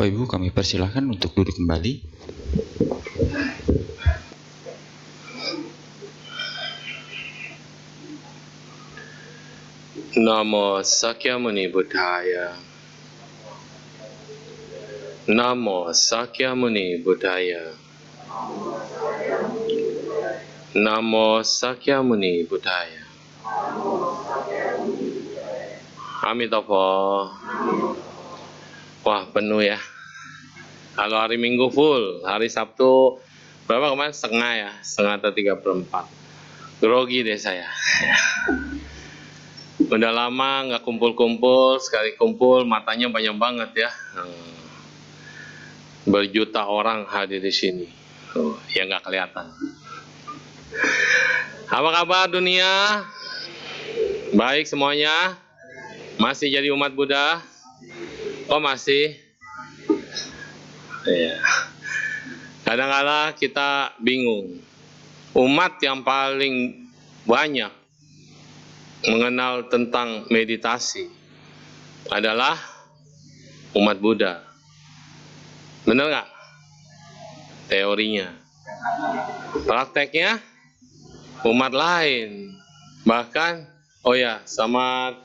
Bapak Ibu, kami persilahkan untuk duduk kembali. Namo Sakyamuni Buddhaya. Namo Sakyamuni Buddhaya. Namo Sakyamuni Buddhaya. Amitabha. Wah, penuh ya. Kalau hari Minggu full, hari Sabtu berapa kemarin? Setengah ya, setengah atau 3/4. Grogi deh saya. Udah lama nggak kumpul-kumpul, sekali kumpul matanya banyak banget ya. Berjuta orang hadir di sini. Ya nggak kelihatan. Apa kabar dunia? Baik semuanya? Masih jadi umat Buddha? Oh masih? Ya. Kadang-kadang kita bingung. Umat yang paling banyak mengenal tentang meditasi adalah umat Buddha. Benar nggak? Teorinya. Prakteknya umat lain. Bahkan, oh ya, selamat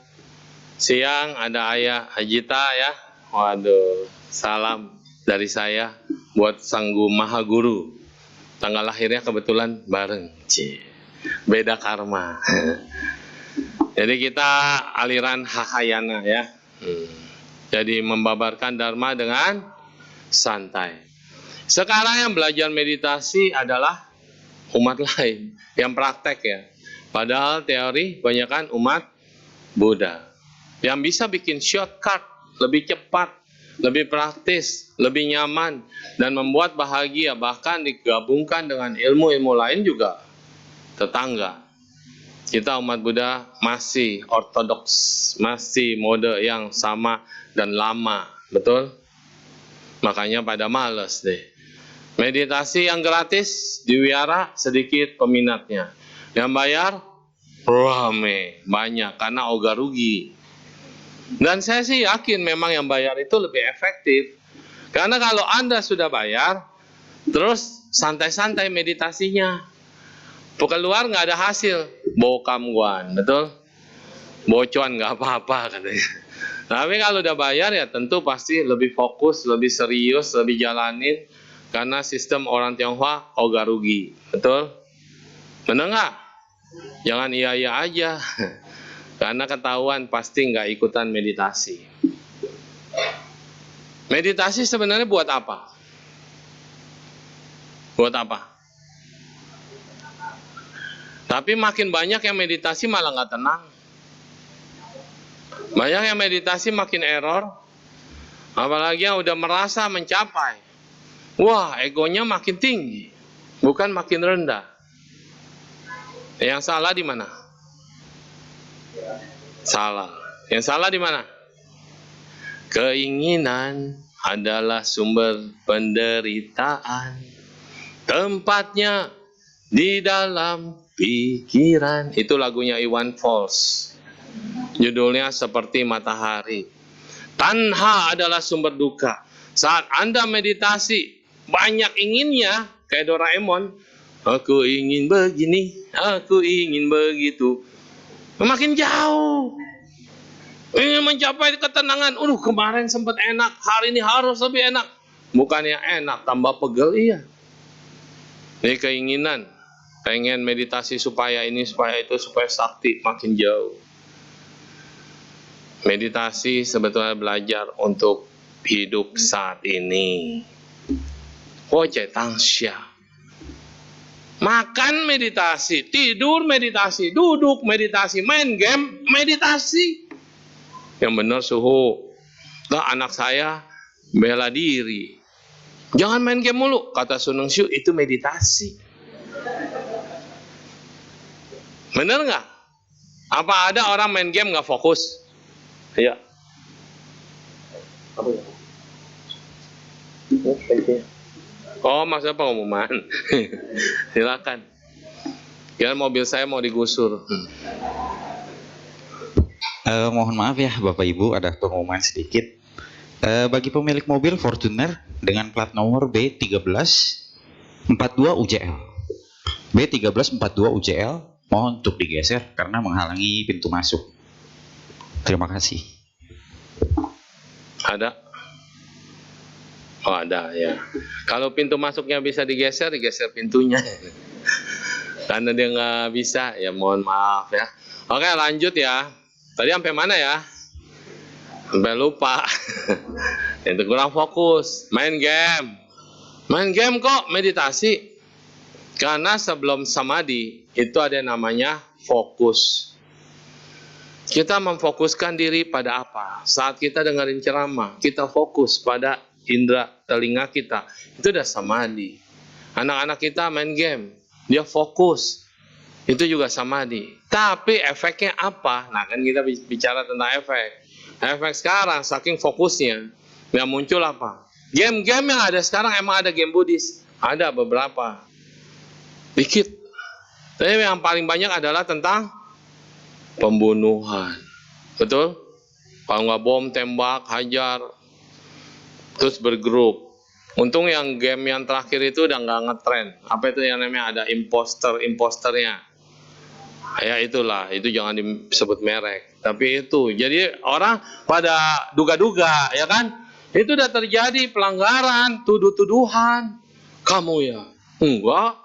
siang ada Ayah Hajita ya. Waduh, salam dari saya buat Sanggu Maha Guru. Tanggal lahirnya kebetulan bareng. Beda karma. Jadi kita aliran Hahayana ya. Jadi membabarkan Dharma dengan santai. Sekarang yang belajar meditasi adalah umat lain yang praktek ya. Padahal teori kebanyakan umat Buddha. Yang bisa bikin shortcut, lebih cepat, lebih praktis, lebih nyaman, dan membuat bahagia. Bahkan digabungkan dengan ilmu-ilmu lain juga tetangga. Kita umat Buddha masih ortodoks, masih mode yang sama dan lama, betul? Makanya pada males deh. Meditasi yang gratis di wihara sedikit peminatnya. Yang bayar rame, banyak karena ogah rugi. Dan saya sih yakin memang yang bayar itu lebih efektif. Karena kalau Anda sudah bayar, terus santai-santai meditasinya. Keluar nggak ada hasil, bokam guan, betul? Bocuan nggak apa-apa katanya. Tapi kalau udah bayar ya tentu pasti lebih fokus, lebih serius, lebih jalanin. Karena sistem orang Tionghoa ogah rugi, betul? Bener nggak? Jangan iya-iya aja. Karena ketahuan pasti nggak ikutan meditasi. Meditasi sebenarnya buat apa? Buat apa? Tapi makin banyak yang meditasi malah nggak tenang. Banyak yang meditasi makin error. Apalagi yang udah merasa mencapai. Wah, egonya makin tinggi. Bukan makin rendah. Yang salah di mana? Salah. Yang salah di mana? Keinginan adalah sumber penderitaan. Tempatnya di dalam pikiran. Itu lagunya Iwan Fals. Judulnya Seperti Matahari. Tanha adalah sumber duka. Saat Anda meditasi, banyak inginnya, kayak Doraemon. Aku ingin begini, aku ingin begitu. Makin jauh. Ingin mencapai ketenangan. Kemarin sempat enak, hari ini harus lebih enak. Bukannya enak, tambah pegel, iya. Ini keinginan. Pengen meditasi supaya ini, supaya itu, supaya sakti, makin jauh. Meditasi sebetulnya belajar untuk hidup saat ini. Tangxia. Makan meditasi, tidur meditasi, duduk meditasi, main game meditasi. Yang benar suhu. Lah anak saya bela diri. Jangan main game mulu, kata Suneng Shu, itu meditasi. Bener nggak? Apa ada orang main game nggak fokus? Iya. Apa ya? Oh, maksudnya pengumuman. Silakan. Ya, mobil saya mau digusur. Mohon maaf ya Bapak Ibu, ada pengumuman sedikit. Bagi pemilik mobil Fortuner dengan plat nomor B1342UJL. B1342UJL mohon untuk digeser karena menghalangi pintu masuk. Terima kasih. Ada? Oh, ada ya. Kalau pintu masuknya bisa digeser, digeser pintunya. Karena dia nggak bisa, ya mohon maaf ya. Oke, lanjut ya. Tadi sampai mana ya? Sampai lupa. Itu kurang fokus. Main game. Main game kok meditasi? Karena sebelum samadhi, itu ada yang namanya fokus. Kita memfokuskan diri pada apa? Saat kita dengerin ceramah, kita fokus pada indera telinga kita. Itu udah samadhi. Anak-anak kita main game, dia fokus. Itu juga samadhi. Tapi efeknya apa? Nah, kan kita bicara tentang efek. Efek sekarang, saking fokusnya, yang muncul apa? Game-game yang ada sekarang emang ada game Buddhis. Ada beberapa. Dikit. Tapi yang paling banyak adalah tentang pembunuhan. Betul? Kalau nggak bom, tembak, hajar, terus bergrup. Untung yang game yang terakhir itu udah nggak ngetren. Apa itu yang namanya ada imposternya. Ya itulah, itu jangan disebut merek. Tapi itu, jadi orang pada duga-duga, ya kan? Itu udah terjadi pelanggaran, tuduh-tuduhan. Kamu ya? Enggak.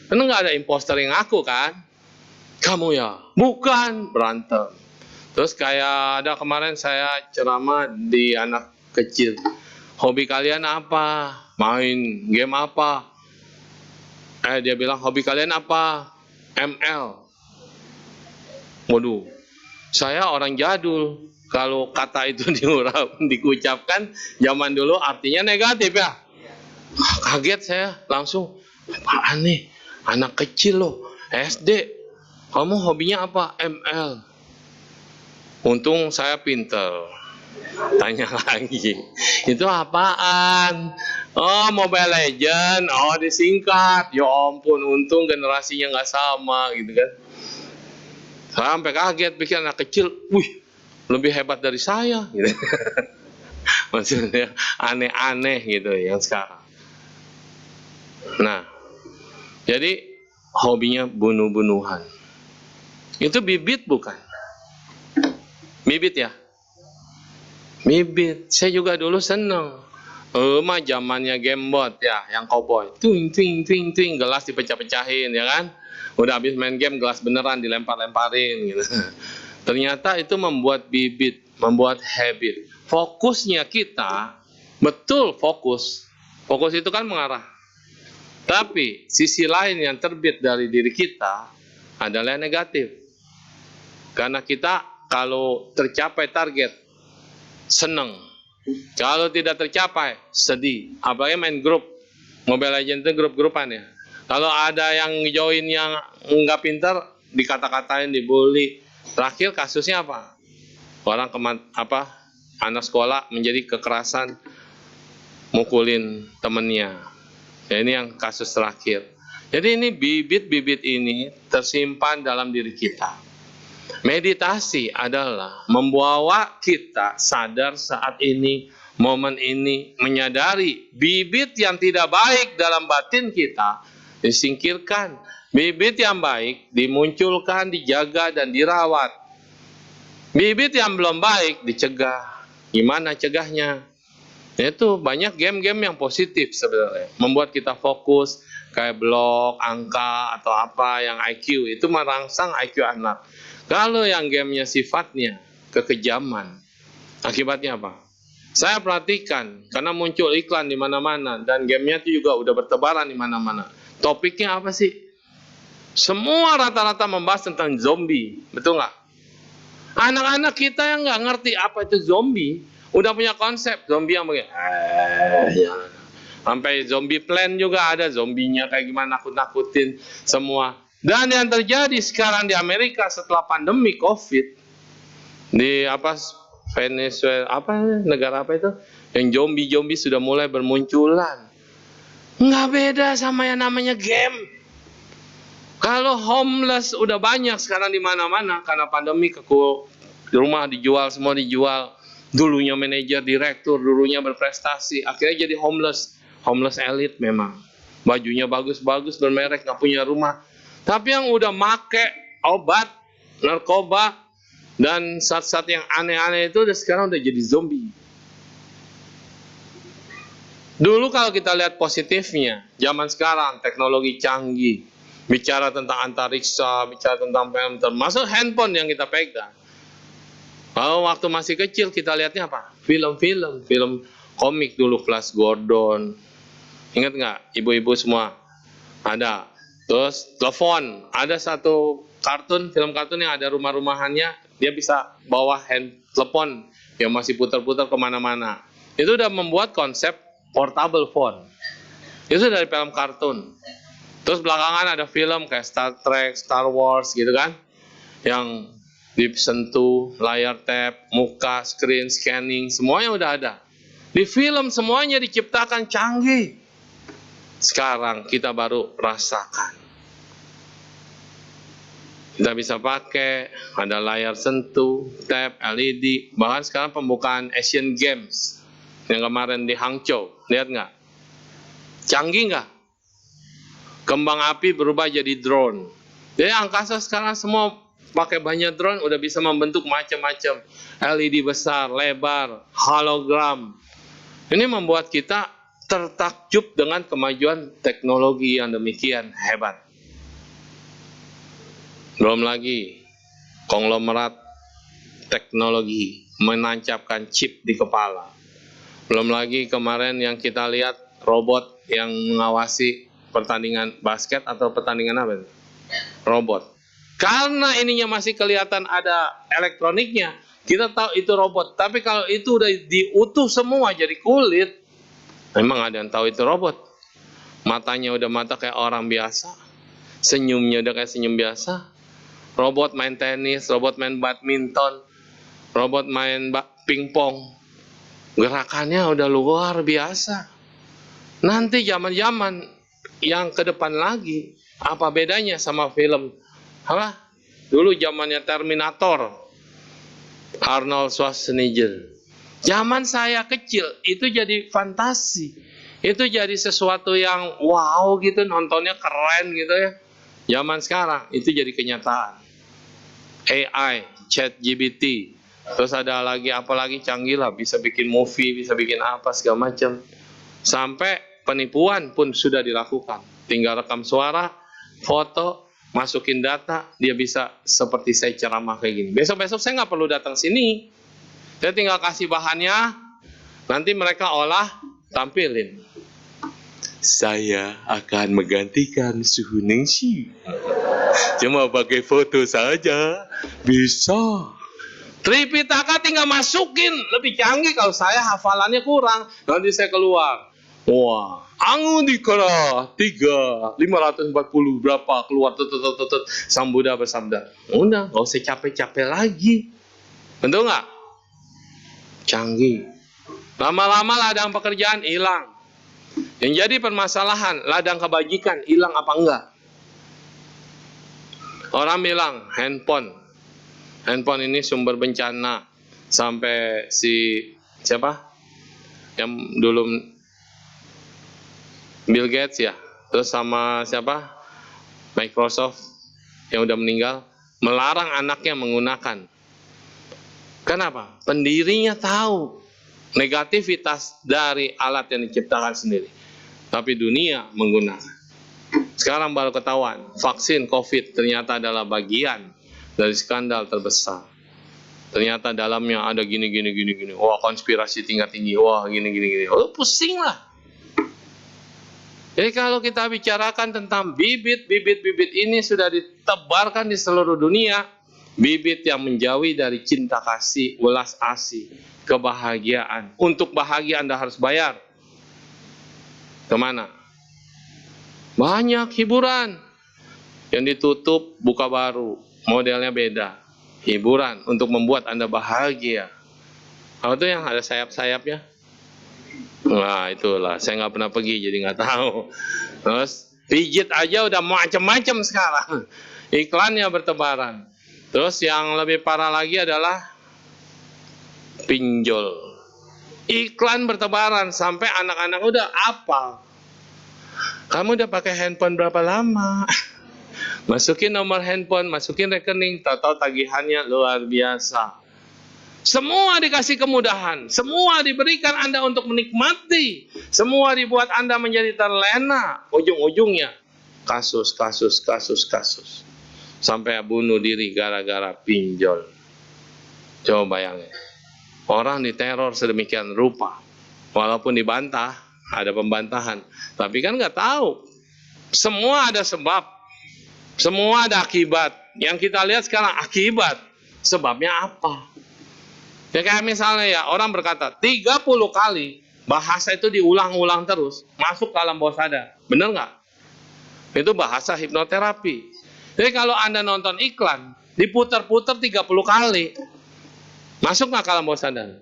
Karena nggak ada imposter yang ngaku kan? Kamu ya? Bukan, berantem. Terus kayak ada kemarin saya ceramah di anak kecil. Hobi kalian apa? Main game apa? Dia bilang hobi kalian apa? ML. Waduh, saya orang jadul. Kalau kata itu dikucapkan zaman dulu artinya negatif ya. Kaget saya langsung. Apaan nih? Anak kecil loh, SD. Kamu hobinya apa? ML. Untung saya pinter. Tanya lagi. Itu apaan? Oh, Mobile Legend. Oh, disingkat. Ya ampun, untung generasinya nggak sama gitu kan. Sampai kaget, pikir anak kecil, wih, lebih hebat dari saya. Gitu. Maksudnya aneh-aneh gitu yang sekarang. Nah, jadi hobinya bunuh-bunuhan. Itu bibit bukan? Bibit ya? Bibit. Saya juga dulu seneng. Mah zamannya gamebot ya, yang cowboy. Twing, twing, twing, twing, gelas dipecah-pecahin ya kan? Udah habis main game, gelas beneran dilempar-lemparin gitu. Ternyata itu membuat bibit, membuat habit. Fokusnya kita, betul fokus. Fokus itu kan mengarah. Tapi sisi lain yang terbit dari diri kita adalah negatif. Karena kita kalau tercapai target, seneng. Kalau tidak tercapai, sedih. Apalagi main grup. Mobile Legends itu grup-grupan ya. Kalau ada yang join yang nggak pintar, dikata-katain, dibully. Terakhir kasusnya apa? Orang anak sekolah menjadi kekerasan, mukulin temennya. Ya, ini yang kasus terakhir. Jadi ini bibit-bibit ini tersimpan dalam diri kita. Meditasi adalah membawa kita sadar saat ini, momen ini, menyadari bibit yang tidak baik dalam batin kita disingkirkan. Bibit yang baik dimunculkan, dijaga, dan dirawat. Bibit yang belum baik dicegah. Gimana cegahnya? Itu banyak game-game yang positif sebenarnya. Membuat kita fokus, kayak blok, angka, atau apa yang IQ. Itu merangsang IQ anak. Kalau yang gamenya sifatnya kekejaman, akibatnya apa? Saya perhatikan, karena muncul iklan di mana-mana, dan gamenya itu juga udah bertebaran di mana-mana. Topiknya apa sih? Semua rata-rata membahas tentang zombie, betul nggak? Anak-anak kita yang nggak ngerti apa itu zombie, udah punya konsep zombie yang begini. Ya. Sampai zombie plan juga ada, zombinya kayak gimana, nakut-nakutin semua. Dan yang terjadi sekarang di Amerika setelah pandemi COVID, di Venezuela, negara apa itu, yang zombie sudah mulai bermunculan. Nggak beda sama yang namanya game. Kalau homeless udah banyak sekarang di mana-mana karena pandemi, rumah dijual, semua dijual. Dulunya manajer, direktur, dulunya berprestasi, akhirnya jadi homeless. Homeless elite memang. Bajunya bagus-bagus, bermerek, nggak punya rumah. Tapi yang udah make obat, narkoba, dan zat-zat yang aneh-aneh itu sekarang udah jadi zombie. Dulu kalau kita lihat positifnya, zaman sekarang teknologi canggih, bicara tentang antariksa, bicara tentang film, termasuk handphone yang kita pegang. Kalau waktu masih kecil kita lihatnya apa? Film-film, film komik dulu, Flash Gordon. Ingat nggak? Ibu-ibu semua ada. Terus telepon, ada satu kartun, film kartun yang ada rumah-rumahannya, dia bisa bawa telepon yang masih putar-putar kemana-mana. Itu udah membuat konsep portable phone. Itu dari film kartun. Terus belakangan ada film kayak Star Trek, Star Wars gitu kan, yang disentuh layar tab, muka, screen, scanning, semuanya udah ada. Di film semuanya diciptakan canggih. Sekarang kita baru rasakan. Kita bisa pakai, ada layar sentuh, tab, LED, bahkan sekarang pembukaan Asian Games yang kemarin di Hangzhou, lihat nggak? Canggih nggak? Kembang api berubah jadi drone. Jadi angkasa sekarang semua pakai banyak drone, udah bisa membentuk macam-macam LED besar, lebar, hologram. Ini membuat kita tertakjub dengan kemajuan teknologi yang demikian hebat. Belum lagi konglomerat teknologi menancapkan chip di kepala. Belum lagi kemarin yang kita lihat robot yang mengawasi pertandingan basket atau pertandingan apa? Robot. Karena ininya masih kelihatan ada elektroniknya, kita tahu itu robot. Tapi kalau itu udah diutuh semua jadi kulit, memang ada yang tahu itu robot. Matanya udah mata kayak orang biasa, senyumnya udah kayak senyum biasa. Robot main tenis, robot main badminton, robot main pingpong. Gerakannya udah luar biasa. Nanti zaman-zaman yang ke depan lagi, apa bedanya sama film? Apa? Dulu zamannya Terminator, Arnold Schwarzenegger. Zaman saya kecil, itu jadi fantasi. Itu jadi sesuatu yang wow gitu, nontonnya keren gitu ya. Zaman sekarang, itu jadi kenyataan. AI, ChatGPT, terus ada lagi apalagi canggih lah, bisa bikin movie, bisa bikin apa segala macam. Sampai penipuan pun sudah dilakukan. Tinggal rekam suara, foto, masukin data, dia bisa seperti saya ceramah kayak gini. Besok-besok saya nggak perlu datang sini. Saya tinggal kasih bahannya, nanti mereka olah, tampilin. Saya akan menggantikan Suhu Ningsi. Cuma pakai foto saja, bisa. Tripitaka tinggal masukin, lebih canggih. Kalau saya hafalannya kurang, nanti saya keluar. Wah, Angudikara 3, 540 berapa keluar tutut Sang Buddha bersabda. Udah, nggak usah capek-capek lagi. Betul nggak? Canggih. Lama-lama ladang pekerjaan hilang. Yang jadi permasalahan, ladang kebajikan hilang apa enggak? Orang bilang handphone. Handphone ini sumber bencana. Sampai siapa? Yang dulu Bill Gates ya, terus sama siapa? Microsoft yang udah meninggal, melarang anaknya menggunakan. Kenapa? Pendirinya tahu negativitas dari alat yang diciptakan sendiri. Tapi dunia menggunakan. Sekarang baru ketahuan, vaksin COVID ternyata adalah bagian dari skandal terbesar. Ternyata dalamnya ada gini. Wah, konspirasi tingkat tinggi. Wah, gini. Oh, pusing lah. Jadi kalau kita bicarakan tentang bibit ini sudah ditebarkan di seluruh dunia. Bibit yang menjauhi dari cinta kasih, welas asih, kebahagiaan. Untuk bahagia Anda harus bayar. Kemana? Banyak hiburan. Yang ditutup, buka baru. Modelnya beda. Hiburan untuk membuat Anda bahagia. Kalau itu yang ada sayap-sayapnya. Nah itulah, saya nggak pernah pergi jadi nggak tahu. Terus pijit aja udah macam-macam sekarang. Iklannya bertebaran. Terus yang lebih parah lagi adalah pinjol. Iklan bertebaran sampai anak-anak udah apa? Kamu udah pakai handphone berapa lama? Masukin nomor handphone, masukin rekening, tahu-tahu tagihannya luar biasa. Semua dikasih kemudahan, semua diberikan Anda untuk menikmati, semua dibuat Anda menjadi terlena. Ujung-ujungnya kasus. Sampai bunuh diri gara-gara pinjol. Coba bayangin. Orang diteror sedemikian rupa. Walaupun dibantah, ada pembantahan. Tapi kan nggak tahu. Semua ada sebab. Semua ada akibat. Yang kita lihat sekarang akibat. Sebabnya apa? Ya kayak misalnya ya, orang berkata 30 kali bahasa itu diulang-ulang terus. Masuk ke alam bawah sadar. Bener nggak? Itu bahasa hipnoterapi. Jadi kalau Anda nonton iklan, diputar-putar 30 kali. Masuk nggak ke alam bawah sadar?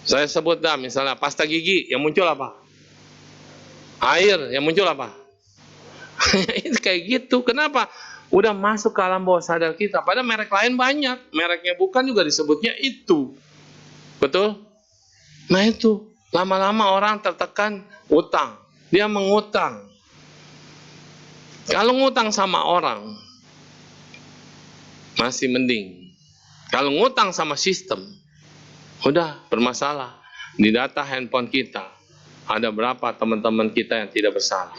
Saya sebut dah, misalnya pasta gigi, yang muncul apa? Air, yang muncul apa? Itu kayak gitu. Kenapa? Udah masuk ke alam bawah sadar kita. Padahal merek lain banyak. Mereknya bukan juga disebutnya itu. Betul? Nah itu. Lama-lama orang tertekan utang. Dia mengutang. Kalau ngutang sama orang, masih mending. Kalau ngutang sama sistem, udah bermasalah. Di data handphone kita, ada berapa teman-teman kita yang tidak bersalah.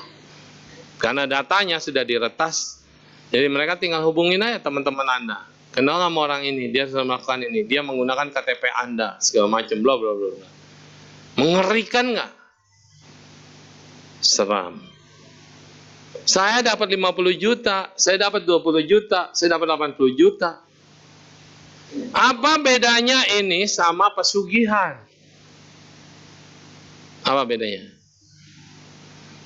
Karena datanya sudah diretas, jadi mereka tinggal hubungin aja teman-teman Anda. Kenal sama orang ini, dia sudah melakukan ini, dia menggunakan KTP Anda, segala macam, bla bla bla. Mengerikan nggak? Seram. Saya dapat 50 juta, saya dapat 20 juta, saya dapat 80 juta. Apa bedanya ini sama pesugihan? Apa bedanya?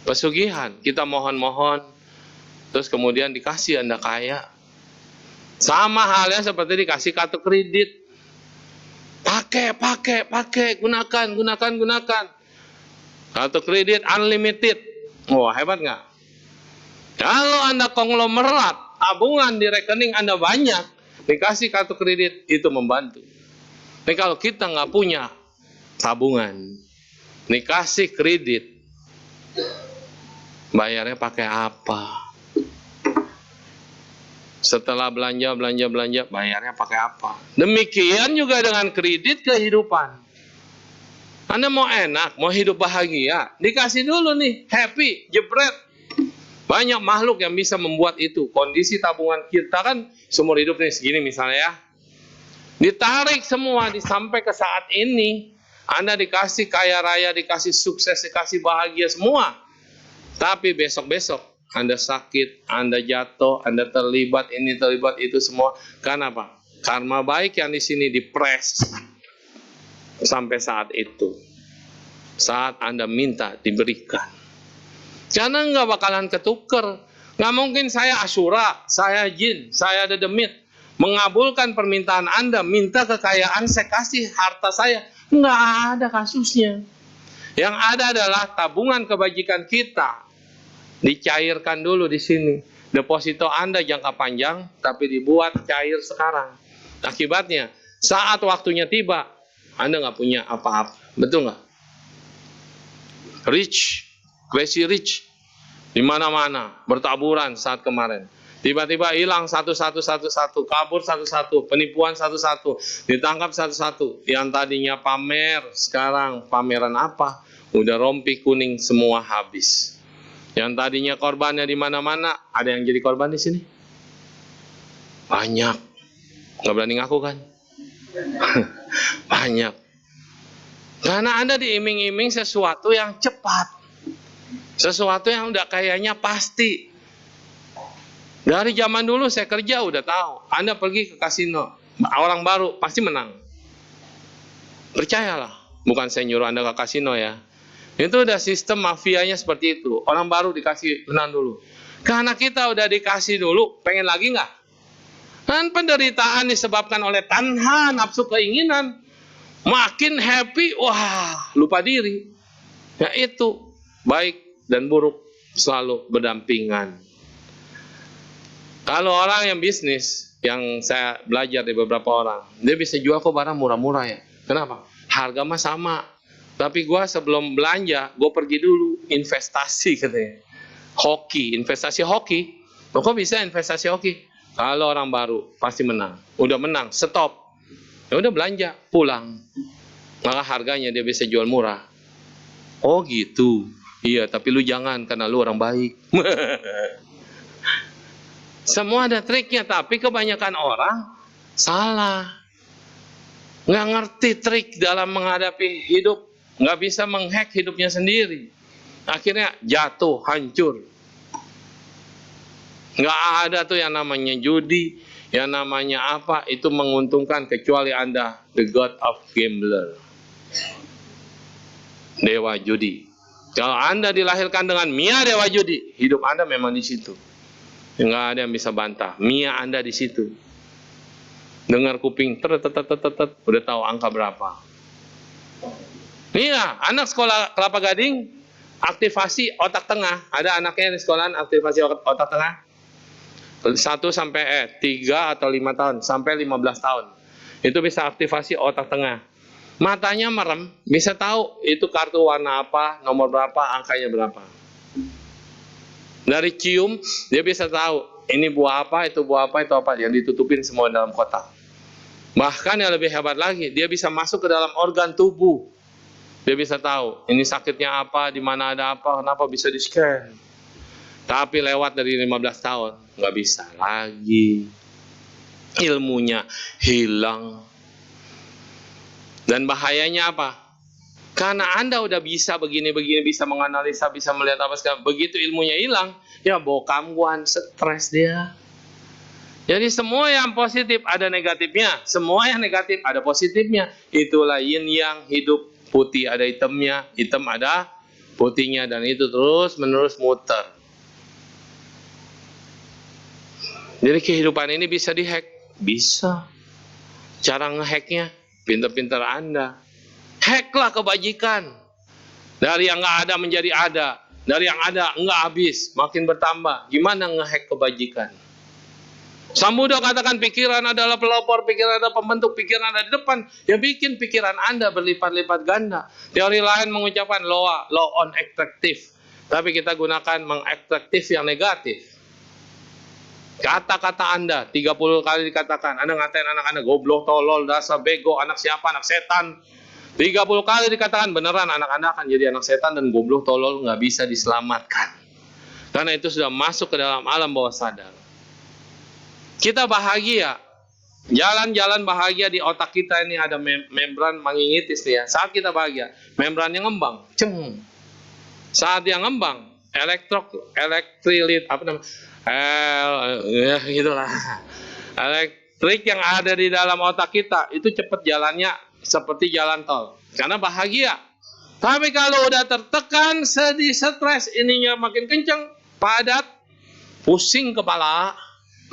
Pesugihan, kita mohon-mohon, terus kemudian dikasih Anda kaya. Sama halnya seperti dikasih kartu kredit. Pakai, gunakan. Kartu kredit unlimited. Wah, hebat nggak? Kalau Anda konglomerat, tabungan di rekening Anda banyak, dikasih kartu kredit, itu membantu. Tapi kalau kita nggak punya tabungan, dikasih kredit, bayarnya pakai apa? Setelah belanja, bayarnya pakai apa? Demikian juga dengan kredit kehidupan. Anda mau enak, mau hidup bahagia, dikasih dulu nih, happy, jebret. Banyak makhluk yang bisa membuat itu. Kondisi tabungan kita kan seumur hidup nih segini misalnya ya. Ditarik semua sampai ke saat ini. Anda dikasih kaya raya, dikasih sukses, dikasih bahagia semua. Tapi besok-besok Anda sakit, Anda jatuh, Anda terlibat ini, terlibat itu semua. Karena apa? Karma baik yang di sini dipres sampai saat itu. Saat Anda minta diberikan. Karena nggak bakalan ketuker. Nggak mungkin saya Asyura, saya jin, saya dedemit. Mengabulkan permintaan Anda, minta kekayaan, saya kasih harta saya. Nggak ada kasusnya. Yang ada adalah tabungan kebajikan kita. Dicairkan dulu di sini. Deposito Anda jangka panjang, tapi dibuat cair sekarang. Akibatnya, saat waktunya tiba, Anda nggak punya apa-apa. Betul nggak? Rich. Crazy rich di mana-mana bertaburan saat kemarin. Tiba-tiba hilang satu-satu, kabur satu-satu, penipuan satu-satu, ditangkap satu-satu. Yang tadinya pamer, sekarang pameran apa? Udah rompi kuning semua habis. Yang tadinya korbannya di mana-mana, ada yang jadi korban di sini? Banyak. Nggak berani ngaku kan? Banyak. Karena Anda diiming-iming sesuatu yang cepat. Sesuatu yang udah kayaknya pasti. Dari zaman dulu saya kerja udah tahu. Anda pergi ke kasino, orang baru pasti menang. Percayalah, bukan saya nyuruh Anda ke kasino ya. Itu udah sistem mafianya seperti itu. Orang baru dikasih menang dulu. Karena kita udah dikasih dulu, pengen lagi nggak? Dan penderitaan disebabkan oleh tanha, nafsu keinginan. Makin happy, wah lupa diri. Ya itu, baik dan buruk selalu berdampingan. Kalau orang yang bisnis, yang saya belajar dari beberapa orang, dia bisa jual kok barang murah-murah ya. Kenapa? Harga mah sama. Tapi gua sebelum belanja, gua pergi dulu investasi katanya. Hoki, investasi hoki. Loh, kok bisa investasi hoki? Kalau orang baru pasti menang. Udah menang, stop. Ya udah belanja, pulang. Maka harganya dia bisa jual murah. Oh gitu. Iya, tapi lu jangan karena lu orang baik. Semua ada triknya, tapi kebanyakan orang salah. Nggak ngerti trik dalam menghadapi hidup. Nggak bisa menghack hidupnya sendiri. Akhirnya jatuh, hancur. Nggak ada tuh yang namanya judi, yang namanya apa, itu menguntungkan kecuali Anda, the god of gambler. Dewa judi. Kalau Anda dilahirkan dengan Mia dewa judi, hidup Anda memang di situ. Nggak ada yang bisa bantah. Mia Anda di situ. Dengar kuping, udah tahu angka berapa. Iya, anak sekolah Kelapa Gading, aktivasi otak tengah. Ada anaknya di sekolahan aktivasi otak tengah. 1 sampai 3 atau 5 tahun, sampai 15 tahun. Itu bisa aktivasi otak tengah. Matanya merem, bisa tahu itu kartu warna apa, nomor berapa, angkanya berapa. Dari cium, dia bisa tahu ini buah apa, itu buah apa, itu apa, yang ditutupin semua dalam kotak. Bahkan yang lebih hebat lagi, dia bisa masuk ke dalam organ tubuh. Dia bisa tahu ini sakitnya apa, di mana ada apa, kenapa bisa di-scan. Tapi lewat dari 15 tahun, nggak bisa lagi. Ilmunya hilang. Dan bahayanya apa? Karena Anda udah bisa begini-begini, bisa menganalisa, bisa melihat apa segala. Begitu ilmunya hilang, ya kambuhan, stres dia. Jadi semua yang positif ada negatifnya, semua yang negatif ada positifnya. Itulah yin yang hidup, putih ada hitamnya, hitam ada putihnya, dan itu terus menerus muter. Jadi kehidupan ini bisa dihack, bisa. Cara ngehacknya pintar-pintar Anda. Hacklah kebajikan. Dari yang nggak ada menjadi ada, dari yang ada nggak habis, makin bertambah. Gimana ngehack kebajikan? Samudra katakan pikiran adalah pelopor, pikiran adalah pembentuk, pikiran ada di depan. Yang bikin pikiran Anda berlipat-lipat ganda. Teori lain mengucapkan law on attractive. Tapi kita gunakan mengatraktif yang negatif. Kata-kata Anda 30 kali dikatakan. Anda ngatain anak Anda, goblok, tolol, dasar bego, anak siapa, anak setan. 30 kali dikatakan, beneran anak Anda akan jadi anak setan dan goblok, tolol, nggak bisa diselamatkan. Karena itu sudah masuk ke dalam alam bawah sadar. Kita bahagia. Jalan-jalan bahagia di otak kita ini ada membran mengingitis nih ya. Saat kita bahagia, membrannya ngembang. Ceng. Saat yang ngembang, elektrilit apa namanya? Ya gitulah. Elektrik yang ada di dalam otak kita itu cepat jalannya seperti jalan tol. Karena bahagia. Tapi kalau udah tertekan, sedih, stres, ininya makin kencang, padat, pusing kepala,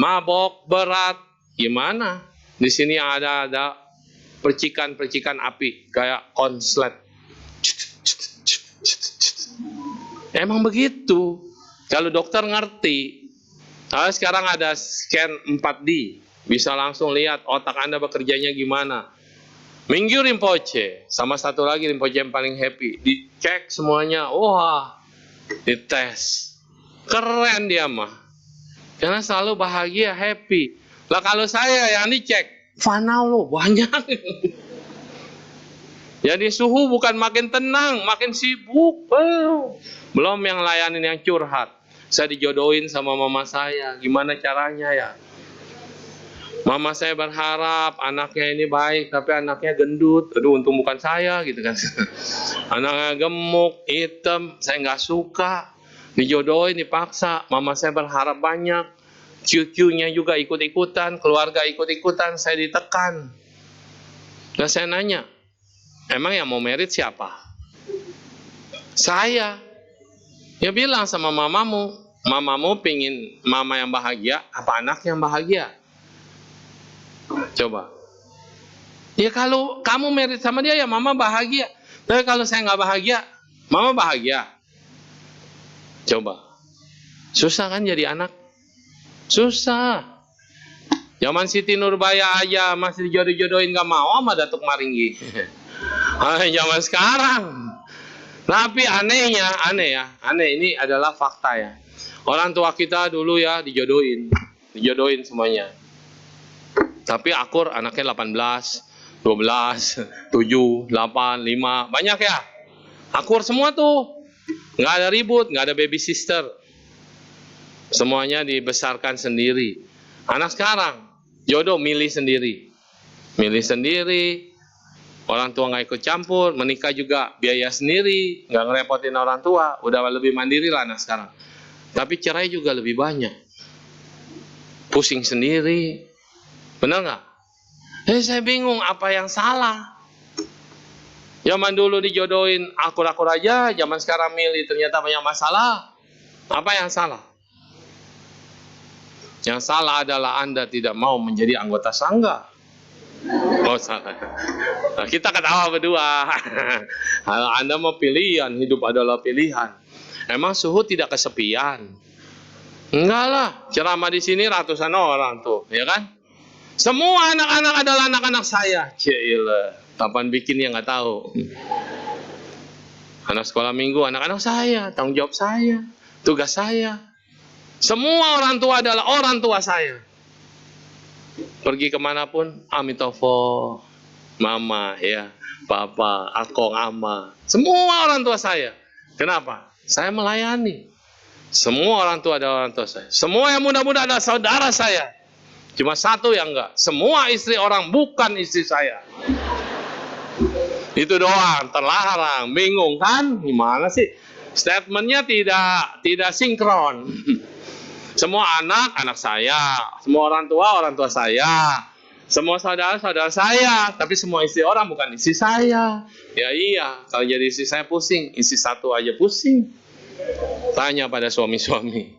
mabok, berat, gimana? Di sini yang ada percikan-percikan api kayak konslet. Emang begitu. Kalau dokter ngerti. Nah, sekarang ada scan 4D, bisa langsung lihat otak Anda bekerjanya gimana. Minggu Rinpoche, sama satu lagi Rinpoche yang paling happy, dicek semuanya, wah, dites. Keren dia mah. Karena selalu bahagia, happy. Lah kalau saya yang dicek, fanau loh, banyak. Jadi suhu bukan makin tenang, makin sibuk. Belum yang layanin yang curhat. Saya dijodohin sama mama saya, gimana caranya ya? Mama saya berharap anaknya ini baik, tapi anaknya gendut. Aduh, untung bukan saya gitu kan. Anaknya gemuk, hitam, saya nggak suka. Dijodohin, dipaksa. Mama saya berharap banyak. Cucunya juga ikut-ikutan, keluarga ikut-ikutan, saya ditekan. Nah saya nanya, emang yang mau merit siapa? Saya. Ya bilang sama mamamu pingin mama yang bahagia, apa anak yang bahagia? Coba. Ya kalau kamu merit sama dia, ya mama bahagia. Tapi kalau saya nggak bahagia, mama bahagia. Coba. Susah kan jadi anak? Susah. Zaman Siti Nurbaya aja masih dijodoh-jodohin gak mau sama Datuk Maringgi. Zaman sekarang. Tapi aneh ini adalah fakta ya. Orang tua kita dulu ya dijodohin semuanya. Tapi akur anaknya 18, 12, 7, 8, 5, banyak ya. Akur semua tuh. Nggak ada ribut, nggak ada baby sister. Semuanya dibesarkan sendiri. Anak sekarang, jodoh milih sendiri. Milih sendiri, orang tua nggak ikut campur, menikah juga biaya sendiri, nggak ngerepotin orang tua, udah lebih mandiri lah anak sekarang. Tapi cerai juga lebih banyak. Pusing sendiri. Benar nggak? Saya bingung apa yang salah. Zaman dulu dijodohin akur-akur aja, zaman sekarang milih ternyata banyak masalah. Apa yang salah? Yang salah adalah Anda tidak mau menjadi anggota sangga. Oh salah. Nah, kita ketawa berdua. Kalau Anda mau pilihan, hidup adalah pilihan. Emang Suhud tidak kesepian? Enggak lah, ceramah di sini ratusan orang tuh, ya kan? Semua anak-anak adalah anak-anak saya. Cielah, kapan bikinnya nggak tahu. Anak sekolah minggu, anak-anak saya, tanggung jawab saya, tugas saya. Semua orang tua adalah orang tua saya. Pergi kemanapun, Amitofo, mama, ya, papa, akong, ama. Semua orang tua saya. Kenapa? Saya melayani. Semua orang tua adalah orang tua saya. Semua yang muda-muda adalah saudara saya. Cuma satu yang enggak. Semua istri orang bukan istri saya. Itu doang, terlarang. Bingung kan? Gimana sih? Statementnya tidak sinkron. Semua anak saya, semua orang tua saya, semua saudara saya, tapi semua istri orang bukan istri saya. Ya iya, kalau jadi istri saya pusing, istri satu aja pusing. Tanya pada suami-suami.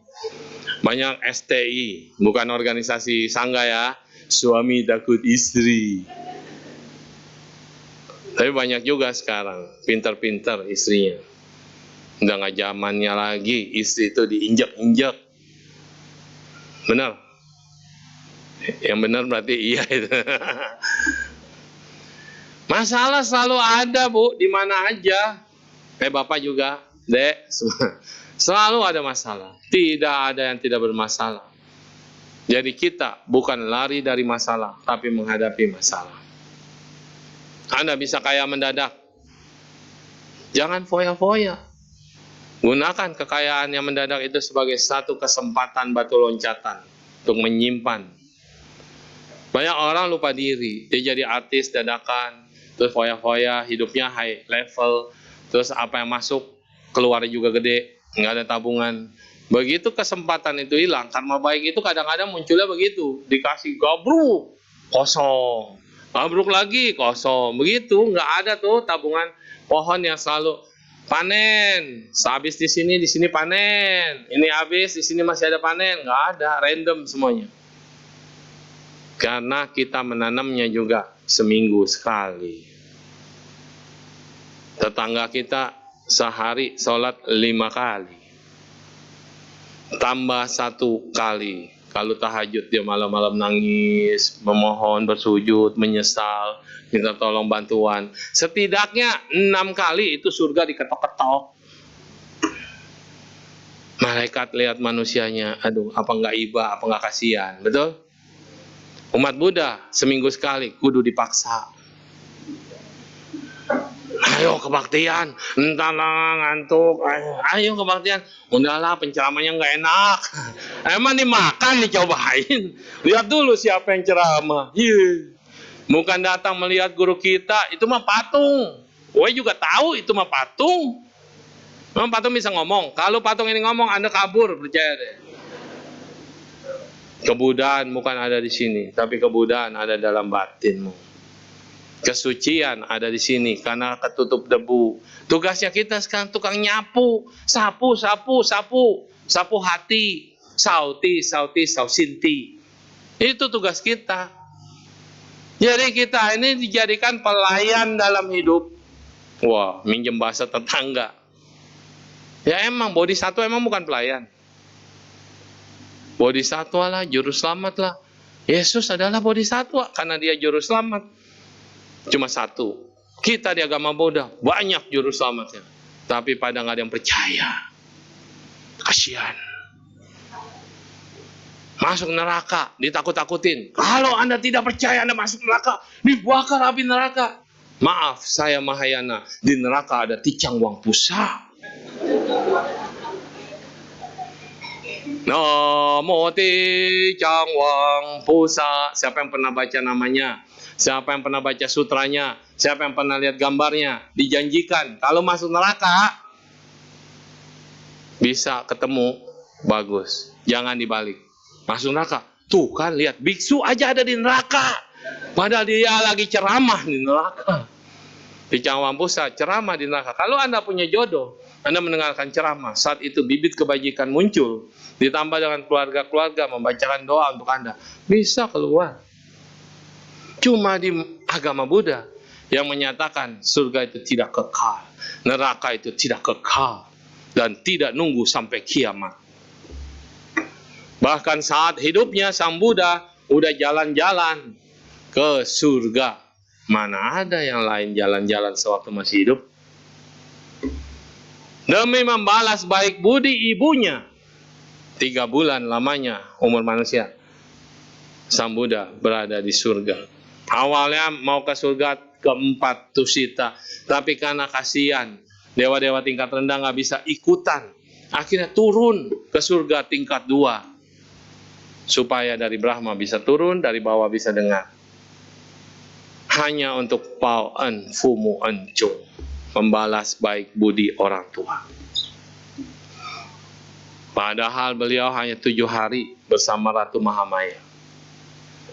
Banyak STI, bukan organisasi sangga ya, suami takut istri. Tapi banyak juga sekarang, pintar-pintar istrinya. Udah gak zamannya lagi, istri itu diinjak-injak. Benar? Yang benar berarti iya itu. Masalah selalu ada, Bu, di mana aja. Bapak juga, Dek, selalu ada masalah. Tidak ada yang tidak bermasalah. Jadi kita bukan lari dari masalah, tapi menghadapi masalah. Anda bisa kaya mendadak. Jangan foya-foya. Gunakan kekayaan yang mendadak itu sebagai satu kesempatan batu loncatan untuk menyimpan. Banyak orang lupa diri, dia jadi artis dadakan, terus foya-foya, hidupnya high level, terus apa yang masuk keluarnya juga gede, nggak ada tabungan. Begitu kesempatan itu hilang, karma baik itu kadang-kadang munculnya begitu, dikasih gabruk, kosong, gabruk lagi, kosong, begitu, nggak ada tuh tabungan pohon yang selalu panen, habis di sini panen, ini habis, di sini masih ada panen, nggak ada, random semuanya. Karena kita menanamnya juga seminggu sekali. Tetangga kita sehari sholat 5 kali, tambah 1 kali. Kalau tahajud dia malam-malam nangis, memohon, bersujud, menyesal, minta tolong bantuan. Setidaknya 6 kali itu surga diketok-ketok. Malaikat lihat manusianya, aduh apa enggak iba, apa enggak kasihan, betul? Umat Buddha seminggu sekali kudu dipaksa. Ayo kebaktian, entahlah ngantuk, ayo kebaktian. Udahlah penceramahnya nggak enak. Emang dimakan dicobain. Lihat dulu siapa yang ceramah. Bukan datang melihat guru kita, itu mah patung. Gue juga tahu itu mah patung. Memang patung bisa ngomong. Kalau patung ini ngomong, Anda kabur, percaya deh. Kebudaan bukan ada di sini, tapi kebudaan ada dalam batinmu. Kesucian ada di sini karena ketutup debu. Tugasnya kita sekarang tukang nyapu, sapu hati, sausinti. Itu tugas kita. Jadi kita ini dijadikan pelayan dalam hidup. Wah, minjem bahasa tetangga. Ya emang bodhisattva emang bukan pelayan. Bodhisattva lah, juru selamat lah. Yesus adalah bodhisatwa karena dia juru selamat. Cuma satu. Kita di agama Buddha banyak juru selamatnya. Tapi pada nggak ada yang percaya. Kasihan. Masuk neraka, ditakut-takutin. Kalau Anda tidak percaya Anda masuk neraka, dibakar api neraka. Maaf, saya Mahayana. Di neraka ada Ticang Wangpusa. Namo Ticang Wangpusa. Siapa yang pernah baca namanya? Siapa yang pernah baca sutranya? Siapa yang pernah lihat gambarnya? Dijanjikan kalau masuk neraka bisa ketemu, bagus. Jangan dibalik. Masuk neraka. Tuh kan lihat, biksu aja ada di neraka. Padahal dia lagi ceramah di neraka. Ticang Wangpusa ceramah di neraka. Kalau Anda punya jodoh, Anda mendengarkan ceramah, saat itu bibit kebajikan muncul, ditambah dengan keluarga-keluarga membacakan doa untuk Anda, bisa keluar. Cuma di agama Buddha yang menyatakan surga itu tidak kekal, neraka itu tidak kekal, dan tidak nunggu sampai kiamat. Bahkan saat hidupnya Sang Buddha udah jalan-jalan ke surga. Mana ada yang lain jalan-jalan sewaktu masih hidup? Demi membalas baik budi ibunya, 3 bulan lamanya umur manusia, Sang Buddha berada di surga. Awalnya mau ke surga keempat Tusita, tapi karena kasihan dewa-dewa tingkat rendah nggak bisa ikutan, akhirnya turun ke surga tingkat 2 supaya dari Brahma bisa turun, dari bawah bisa dengar. Hanya untuk Pao En Fumu En Chung, membalas baik budi orang tua. Padahal beliau hanya 7 hari bersama Ratu Mahamaya.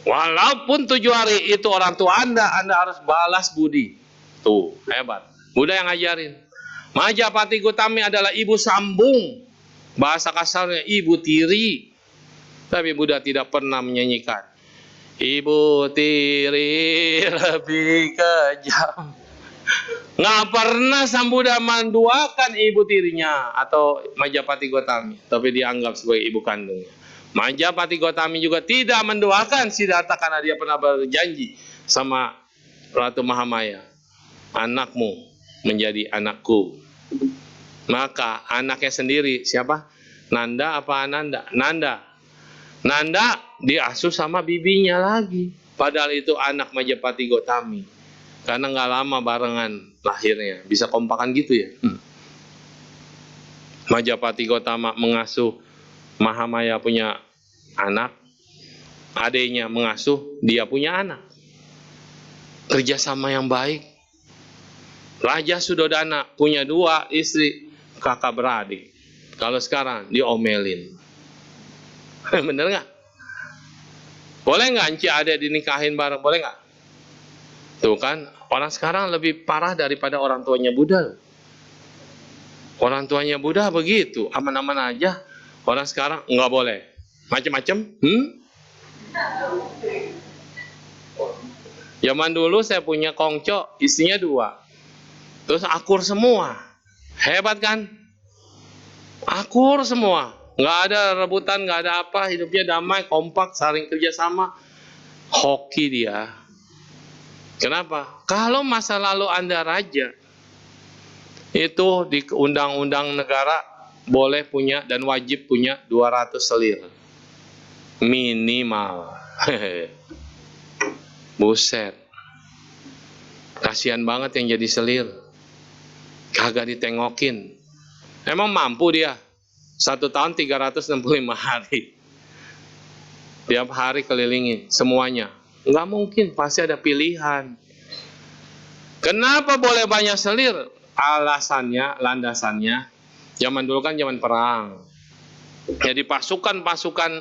Walaupun 7 hari itu orang tua Anda harus balas budi. Tuh, hebat. Buddha yang ngajarin. Majapahit Gotami adalah ibu sambung. Bahasa kasarnya ibu tiri. Tapi Buddha tidak pernah menyanyikan ibu tiri lebih kejam. Nggak pernah Sang Buddha menduakan ibu tirinya atau Majapahit Gotami, tapi dianggap sebagai ibu kandungnya. Majapahit Gotami juga tidak mendoakan Siddhartha karena dia pernah berjanji sama Ratu Mahamaya, anakmu menjadi anakku. Maka anaknya sendiri siapa? Nanda apa Ananda? Nanda. Nanda diasuh sama bibinya lagi. Padahal itu anak Majapahit Gotami. Karena nggak lama barengan lahirnya. Bisa kompakan gitu ya. Majapahit Gotama mengasuh Mahamaya punya anak, adiknya mengasuh dia punya anak. Kerjasama yang baik. Raja Sudodana punya 2 istri kakak beradik. Kalau sekarang diomelin. Bener nggak? Boleh nggak Enci adik dinikahin bareng? Boleh nggak? Tuh kan, orang sekarang lebih parah daripada orang tuanya Buddha. Orang tuanya Buddha begitu, aman-aman aja. Orang sekarang nggak boleh. Macem-macem. Zaman dulu saya punya kongco, istrinya 2. Terus akur semua. Hebat kan? Akur semua. Nggak ada rebutan, nggak ada apa. Hidupnya damai, kompak, saling kerjasama. Hoki dia. Kenapa? Kalau masa lalu Anda raja, itu di undang-undang negara boleh punya dan wajib punya 200 selir. Minimal. Buset. Kasihan banget yang jadi selir. Kagak ditengokin. Emang mampu dia? 1 tahun 365 hari. Tiap hari kelilingin semuanya. Nggak mungkin, pasti ada pilihan. Kenapa boleh banyak selir? Alasannya, landasannya, zaman dulu kan zaman perang. Jadi pasukan-pasukan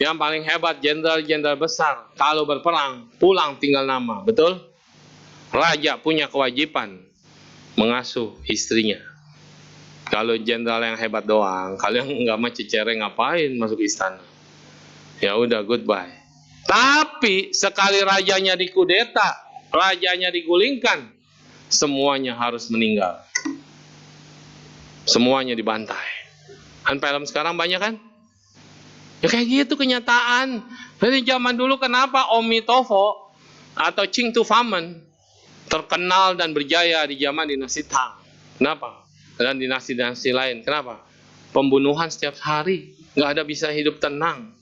yang paling hebat, jenderal-jenderal besar, kalau berperang, pulang tinggal nama, betul? Raja punya kewajiban mengasuh istrinya. Kalau jenderal yang hebat doang, kalau yang nggak mau cecereng ngapain masuk istana? Ya udah, goodbye. Tapi sekali rajanya dikudeta, rajanya digulingkan, semuanya harus meninggal. Semuanya dibantai. Kan film sekarang banyak kan? Ya kayak gitu kenyataan. Dari zaman dulu kenapa Omitofo atau Ching Tu Famen terkenal dan berjaya di zaman dinasti Tang? Kenapa? Dan dinasti-dinasti lain. Kenapa? Pembunuhan setiap hari. Nggak ada bisa hidup tenang.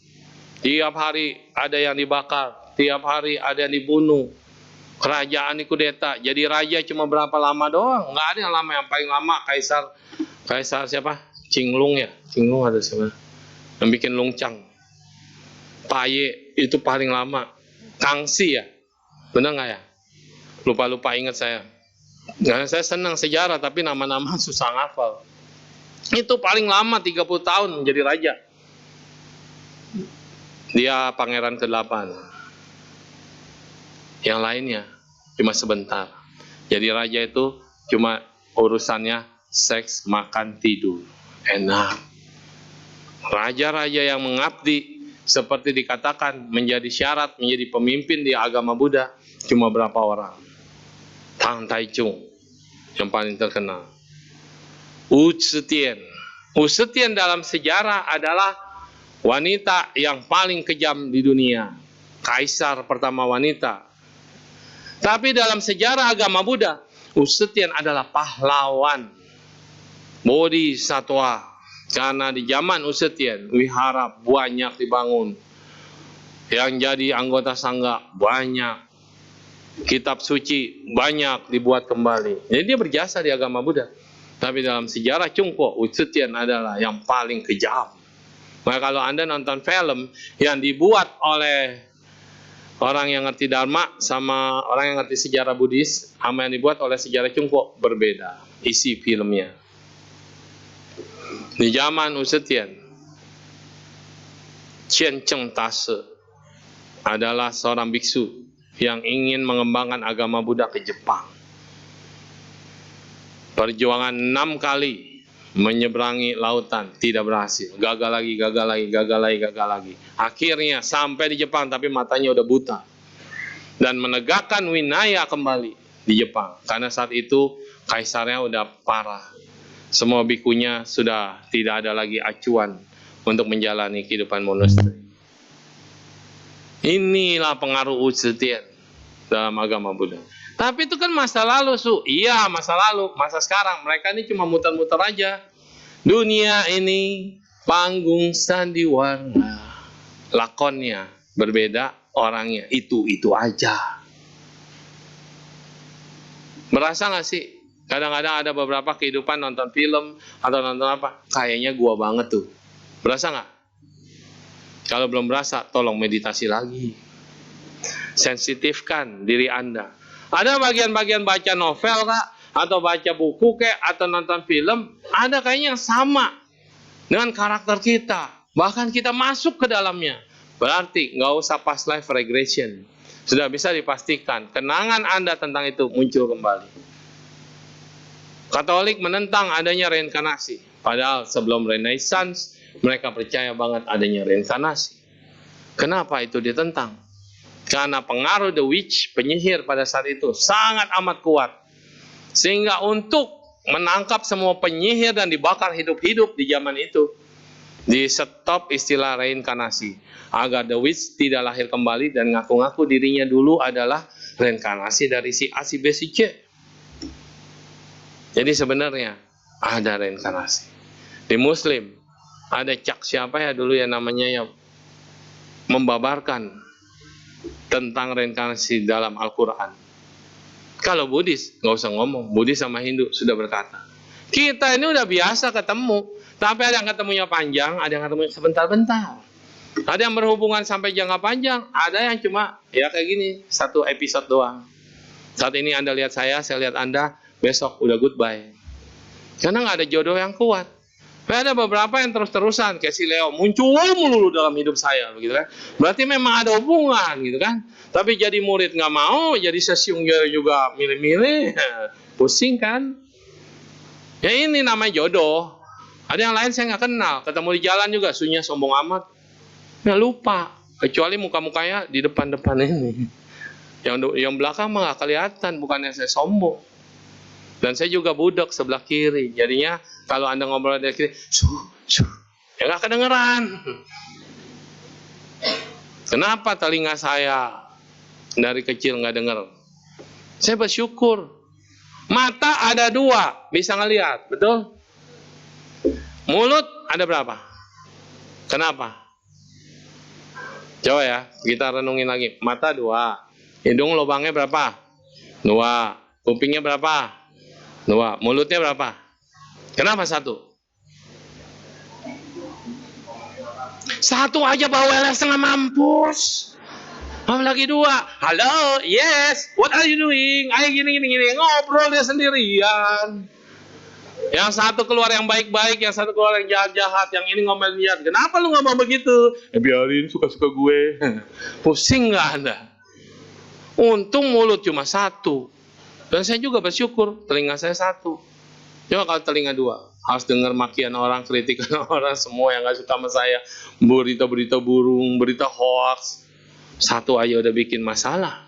Tiap hari ada yang dibakar. Tiap hari ada yang dibunuh. Kerajaan dikudeta. Jadi raja cuma berapa lama doang. Nggak ada yang lama. Yang paling lama Kaisar siapa? Qinglong ya. Qinglong ada siapa? Yang bikin Longcang. Paye itu paling lama. Kangxi ya. Benar nggak ya? Lupa-lupa ingat saya. Nah, saya senang sejarah tapi nama-nama susah ngafal. Itu paling lama 30 tahun menjadi raja. Dia pangeran ke-8. Yang lainnya cuma sebentar. Jadi raja itu cuma urusannya seks, makan, tidur. Enak. Raja-raja yang mengabdi seperti dikatakan menjadi syarat menjadi pemimpin di agama Buddha cuma berapa orang? Tang Taichung yang paling terkenal. Wu Zetian. Wu Zetian dalam sejarah adalah wanita yang paling kejam di dunia. Kaisar pertama wanita. Tapi dalam sejarah agama Buddha, Wu Zetian adalah pahlawan. Bodhisatwa. Karena di zaman Wu Zetian, wihara banyak dibangun. Yang jadi anggota sangga banyak. Kitab suci banyak dibuat kembali. Jadi dia berjasa di agama Buddha. Tapi dalam sejarah Chungpo, Wu Zetian adalah yang paling kejam. Maka kalau Anda nonton film yang dibuat oleh orang yang ngerti Dharma sama orang yang ngerti sejarah Buddhis, sama yang dibuat oleh sejarah Chungpo berbeda isi filmnya. Di zaman Wu Zetian, Qian Cheng Tase adalah seorang biksu yang ingin mengembangkan agama Buddha ke Jepang. Perjuangan 6 kali menyeberangi lautan, tidak berhasil. Gagal lagi. Akhirnya sampai di Jepang, tapi matanya udah buta. Dan menegakkan Winaya kembali di Jepang. Karena saat itu kaisarnya udah parah. Semua bikunya sudah tidak ada lagi acuan untuk menjalani kehidupan monasteri. Inilah pengaruh Wu Zetian dalam agama Buddha. Tapi itu kan masa lalu, Su. Iya, masa lalu. Masa sekarang, mereka ini cuma muter-muter aja. Dunia ini panggung sandiwara. Lakonnya berbeda, orangnya itu-itu aja. Merasa gak sih? Kadang-kadang ada beberapa kehidupan nonton film atau nonton apa, kayaknya gua banget tuh. Berasa gak? Kalau belum berasa, tolong meditasi lagi. Sensitifkan diri Anda. Ada bagian-bagian baca novel kak, atau baca buku kak, atau nonton film, ada kayaknya yang sama dengan karakter kita. Bahkan kita masuk ke dalamnya. Berarti nggak usah past life regression. Sudah bisa dipastikan kenangan Anda tentang itu muncul kembali. Katolik menentang adanya reinkarnasi. Padahal sebelum Renaissance, mereka percaya banget adanya reinkarnasi. Kenapa itu ditentang? Karena pengaruh The Witch, penyihir pada saat itu sangat amat kuat. Sehingga untuk menangkap semua penyihir dan dibakar hidup-hidup di zaman itu, di stop istilah reinkarnasi. Agar The Witch tidak lahir kembali dan ngaku-ngaku dirinya dulu adalah reinkarnasi dari si A, si B, si C. Jadi sebenarnya ada reinkarnasi. Di Muslim, ada cak siapa ya dulu ya namanya yang membabarkan tentang reinkarnasi dalam Al-Quran. Kalau Buddhis, nggak usah ngomong. Buddhis sama Hindu sudah berkata. Kita ini udah biasa ketemu. Tapi ada yang ketemunya panjang, ada yang ketemunya sebentar-bentar. Ada yang berhubungan sampai jangka panjang, ada yang cuma ya kayak gini, satu episode doang. Saat ini Anda lihat saya lihat Anda, besok udah goodbye. Karena nggak ada jodoh yang kuat. Tapi ada beberapa yang terus-terusan, kayak si Leo, muncul melulu dalam hidup saya, begitu kan? Berarti memang ada hubungan, gitu kan? Tapi jadi murid nggak mau, jadi sesiung juga milih-milih, pusing kan? Ya ini namanya jodoh. Ada yang lain saya nggak kenal, ketemu di jalan juga, sunyi sombong amat, nggak lupa. Kecuali muka-mukanya di depan-depan ini, yang belakang mah nggak kelihatan, bukannya saya sombong. Dan saya juga budak sebelah kiri, jadinya kalau Anda ngobrol dari kiri, ya nggak kedengeran. Kenapa telinga saya dari kecil nggak dengar? Saya bersyukur. Mata ada 2, bisa ngelihat, betul? Mulut ada berapa? Kenapa? Coba ya, kita renungin lagi. Mata 2, hidung lubangnya berapa? 2, kupingnya berapa? 2, mulutnya berapa? Kenapa 1? 1 aja bawelnya setengah mampus. Apalagi 2. Halo, yes, what are you doing? Ayo gini, ngobrol dia sendirian. Yang 1 keluar yang baik-baik, yang 1 keluar yang jahat-jahat, yang ini ngomel lihat. Kenapa lu ngomong begitu? Biarin, suka-suka gue. Pusing nggak Anda? Untung mulut cuma 1. Dan saya juga bersyukur, telinga saya 1. Coba kalau telinga 2, harus dengar makian orang, kritikan orang, semua yang nggak suka sama saya, berita-berita burung, berita hoax. 1 aja udah bikin masalah,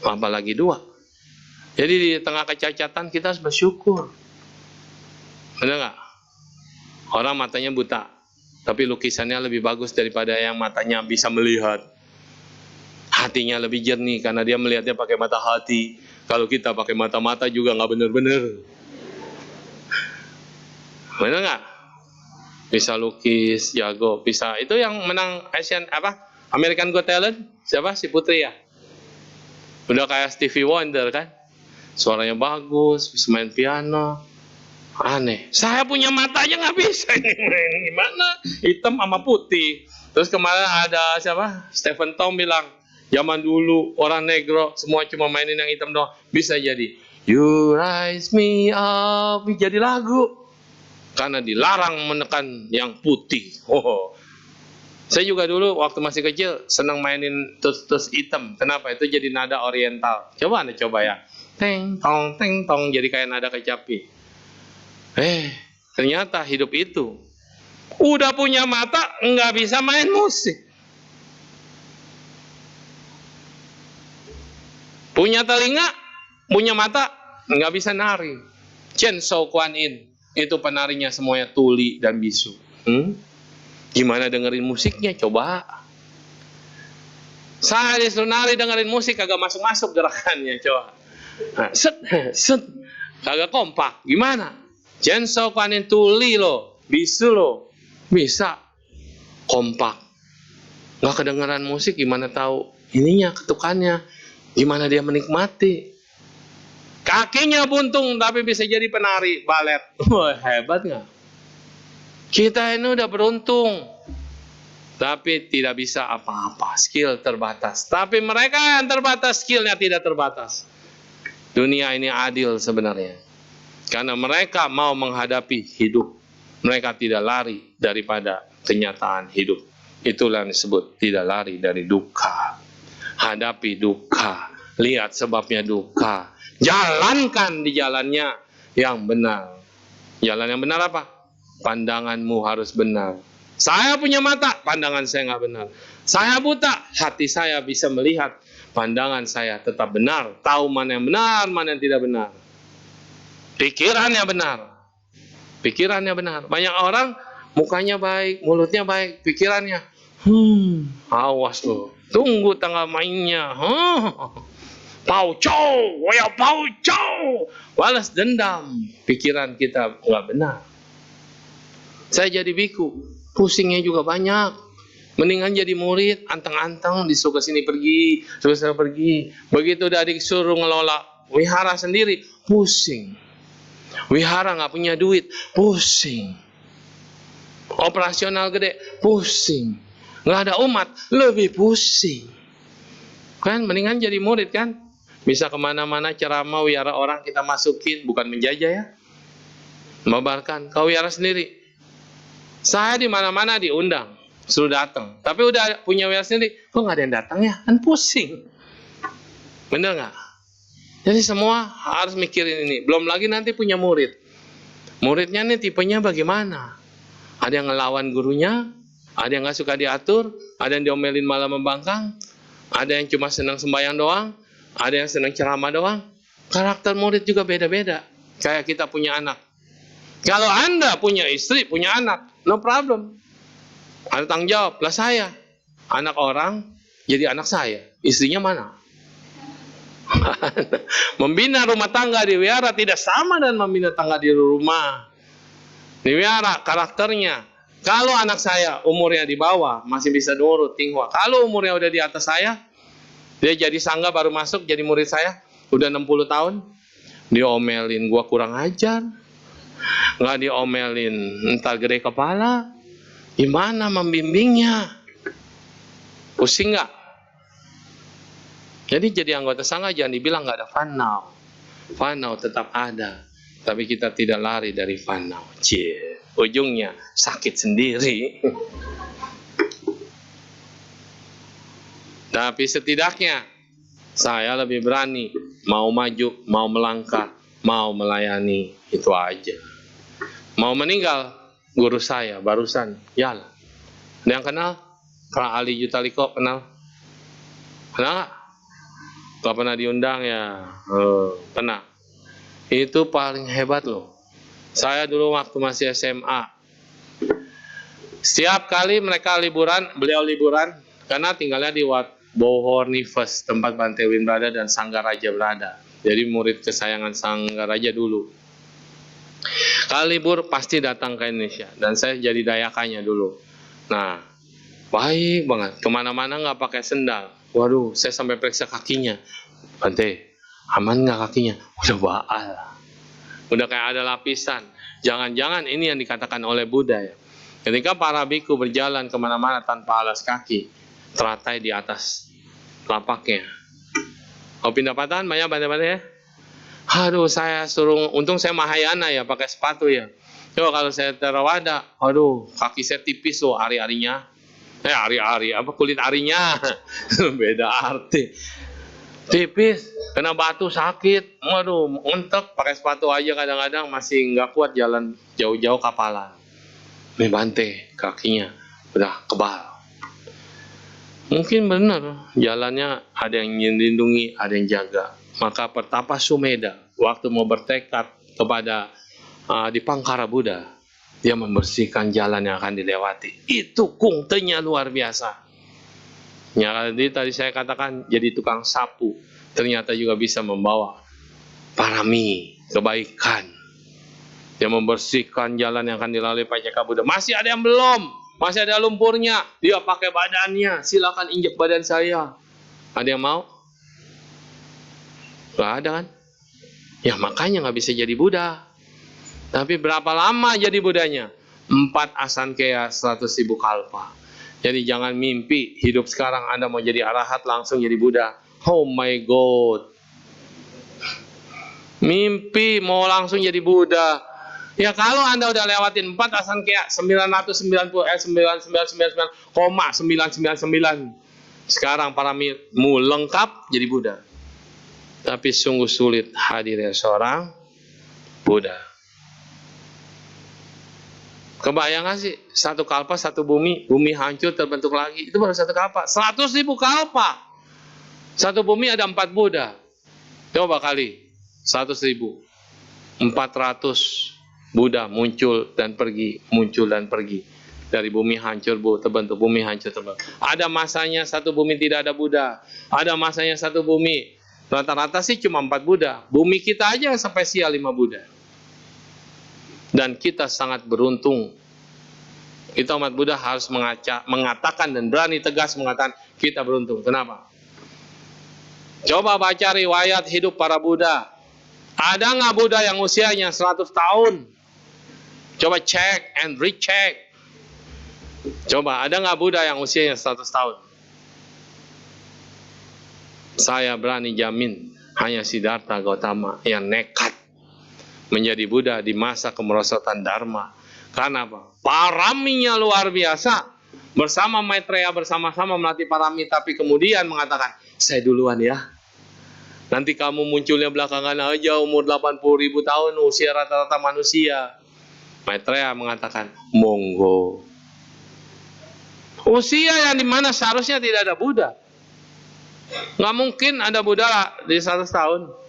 apalagi 2. Jadi di tengah kecacatan kita harus bersyukur. Benar nggak? Orang matanya buta, tapi lukisannya lebih bagus daripada yang matanya bisa melihat. Hatinya lebih jernih karena dia melihatnya pakai mata hati. Kalau kita pakai mata-mata juga nggak benar-benar. Benar nggak? Bisa lukis, jago, bisa. Itu yang menang American Got Talent, siapa? Si Putri ya? Udah kayak Stevie Wonder kan? Suaranya bagus, bisa main piano. Aneh. Saya punya mata aja nggak bisa. Gimana? Hitam sama putih. Terus kemarin ada siapa? Stephen Tom bilang, zaman dulu orang negro semua cuma mainin yang hitam doang. Bisa jadi You Rise Me Up, jadi lagu. Karena dilarang menekan yang putih. Saya juga dulu waktu masih kecil senang mainin tus-tus hitam. Kenapa? Itu jadi nada oriental. Coba Anda coba ya. Teng tong, jadi kayak nada kecapi. Ternyata hidup itu. Udah punya mata, nggak bisa main musik. Punya telinga, punya mata, nggak bisa nari. Chen Shou Kuan Yin, itu penarinya semuanya tuli dan bisu. Gimana dengerin musiknya? Coba. Saya disuruh nari dengerin musik, kagak masuk-masuk gerakannya. Coba. Nah, set. Kagak kompak. Gimana? Chen Shou Kuan Yin tuli loh, bisu loh. Bisa. Kompak. Nggak kedengeran musik, gimana tahu ininya, ketukannya. Gimana dia menikmati. Kakinya buntung, tapi bisa jadi penari balet. Wah, hebat nggak? Kita ini udah beruntung, tapi tidak bisa apa-apa, skill terbatas. Tapi mereka yang terbatas, skillnya tidak terbatas. Dunia ini adil sebenarnya, karena mereka mau menghadapi hidup. Mereka tidak lari daripada kenyataan hidup. Itulah yang disebut tidak lari dari duka. Hadapi duka, lihat sebabnya duka, jalankan di jalannya yang benar. Jalan yang benar apa? Pandanganmu harus benar. Saya punya mata, pandangan saya nggak benar. Saya buta, hati saya bisa melihat. Pandangan saya tetap benar. Tahu mana yang benar, mana yang tidak benar. Pikirannya benar. Pikirannya benar. Banyak orang mukanya baik, mulutnya baik, pikirannya. Awas loh. Tunggu tanggal mainnya. Pau chow, pau chow. Balas dendam. Pikiran kita nggak benar. Saya jadi biku, pusingnya juga banyak. Mendingan jadi murid, anteng-anteng, disuruh sini pergi, suruh sana pergi. Begitu udah disuruh ngelola wihara sendiri, pusing. Wihara nggak punya duit, pusing. Operasional gede, pusing. Nggak ada umat, lebih pusing. Kan mendingan jadi murid kan? Bisa kemana-mana ceramah, wihara orang kita masukin, bukan menjajah ya. Mabarkan, kau wihara sendiri. Saya di mana-mana diundang, suruh datang. Tapi udah punya wihara sendiri, kok nggak ada yang datang ya? Kan pusing. Bener nggak? Jadi semua harus mikirin ini. Belum lagi nanti punya murid. Muridnya nih tipenya bagaimana? Ada yang ngelawan gurunya, ada yang nggak suka diatur, ada yang diomelin malah membangkang, ada yang cuma senang sembahyang doang, ada yang senang ceramah doang. Karakter murid juga beda-beda. Kayak kita punya anak. Kalau Anda punya istri, punya anak, no problem. Ada tanggung jawab, lah saya. anak orang jadi anak saya. Istrinya mana? Membina rumah tangga di wihara tidak sama dengan membina tangga di rumah. Di wihara karakternya. Kalau anak saya umurnya di bawah masih bisa nurut, tinghua. Kalau umurnya udah di atas saya, dia jadi sangga baru masuk jadi murid saya, udah 60 tahun, diomelin gua kurang ajar. Nggak diomelin entar gede kepala. Gimana membimbingnya? Pusing nggak? Jadi anggota sangga jangan dibilang nggak ada fanau. Fanau tetap ada, tapi kita tidak lari dari fanau. Ujungnya sakit sendiri. Tapi setidaknya saya lebih berani, mau maju, mau melangkah, mau melayani, itu aja. Mau meninggal, guru saya barusan jalan. Ada yang kenal? Kak Ali Jutaliko kenal? Kenal nggak? Gak pernah diundang ya? Pernah. Itu paling hebat loh. Saya dulu waktu masih SMA, setiap kali mereka liburan, beliau liburan, karena tinggalnya di Wat Bohor Nifes, tempat Bantewin berada dan Sanggaraja berada. Jadi murid kesayangan Sanggaraja dulu. Kali libur pasti datang ke Indonesia, dan saya jadi dayakannya dulu. Nah, baik banget, kemana-mana nggak pakai sendal. Waduh, saya sampai periksa kakinya. Bante, aman nggak kakinya? Udah baal. Udah kayak ada lapisan. Jangan-jangan ini yang dikatakan oleh Buddha ya. Ketika para biku berjalan kemana-mana tanpa alas kaki, teratai di atas lapaknya. Mau pindah patahan banyak banyak ya. Aduh, saya suruh, untung saya Mahayana ya, pakai sepatu ya. Coba kalau saya Theravada, aduh, kaki saya tipis loh ari-arinya. Ari-ari, apa kulit arinya? Beda arti. Tipis, kena batu sakit, waduh, mentek, pakai sepatu aja kadang-kadang masih nggak kuat jalan jauh-jauh kapalan. Nih Bante, kakinya udah kebal. Mungkin benar, jalannya ada yang melindungi, ada yang jaga. Maka Pertapa Sumedha, waktu mau bertekad kepada Dipangkara Buddha, dia membersihkan jalan yang akan dilewati. Itu kungtenya luar biasa. Ya, tadi saya katakan jadi tukang sapu, ternyata juga bisa membawa parami, kebaikan. Dia membersihkan jalan yang akan dilalui Pacceka Buddha. Masih ada yang belum, masih ada lumpurnya, dia pakai badannya, silakan injak badan saya. Ada yang mau? Gak ada kan? Ya makanya gak bisa jadi Buddha. Tapi berapa lama jadi Buddhanya? 4 asankheya 100.000 kalpa. Jadi jangan mimpi hidup sekarang Anda mau jadi arahat langsung jadi Buddha. Oh my God. Mimpi mau langsung jadi Buddha. Ya kalau Anda udah lewatin 4 asankheya 999,999. Sekarang paramimu lengkap jadi Buddha. Tapi sungguh sulit hadirnya seorang Buddha. Kebayang gak sih? 1 kalpa, 1 bumi. Bumi hancur, terbentuk lagi. Itu baru 1 kalpa. 100.000 kalpa. 1 bumi ada 4 Buddha. Coba kali. 100.000. 400 Buddha muncul dan pergi. Muncul dan pergi. Dari bumi hancur, terbentuk. Bumi hancur, terbentuk. Ada masanya 1 bumi tidak ada Buddha. Ada masanya 1 bumi. Rata-rata sih cuma 4 Buddha. Bumi kita aja spesial 5 Buddha. Dan kita sangat beruntung. Kita umat Buddha harus mengatakan dan berani tegas mengatakan kita beruntung. Kenapa? Coba baca riwayat hidup para Buddha. Ada nggak Buddha yang usianya 100 tahun? Coba cek and recheck. Coba ada nggak Buddha yang usianya 100 tahun? Saya berani jamin hanya Siddhartha Gautama yang nekat menjadi Buddha di masa kemerosotan Dharma. Karena apa? Paraminya luar biasa. Bersama Maitreya bersama-sama melatih parami, tapi kemudian mengatakan, saya duluan ya. Nanti kamu munculnya belakangan aja, umur 80.000 tahun, usia rata-rata manusia. Maitreya mengatakan, monggo. Usia yang dimana seharusnya tidak ada Buddha. Nggak mungkin ada Buddha di 100 tahun.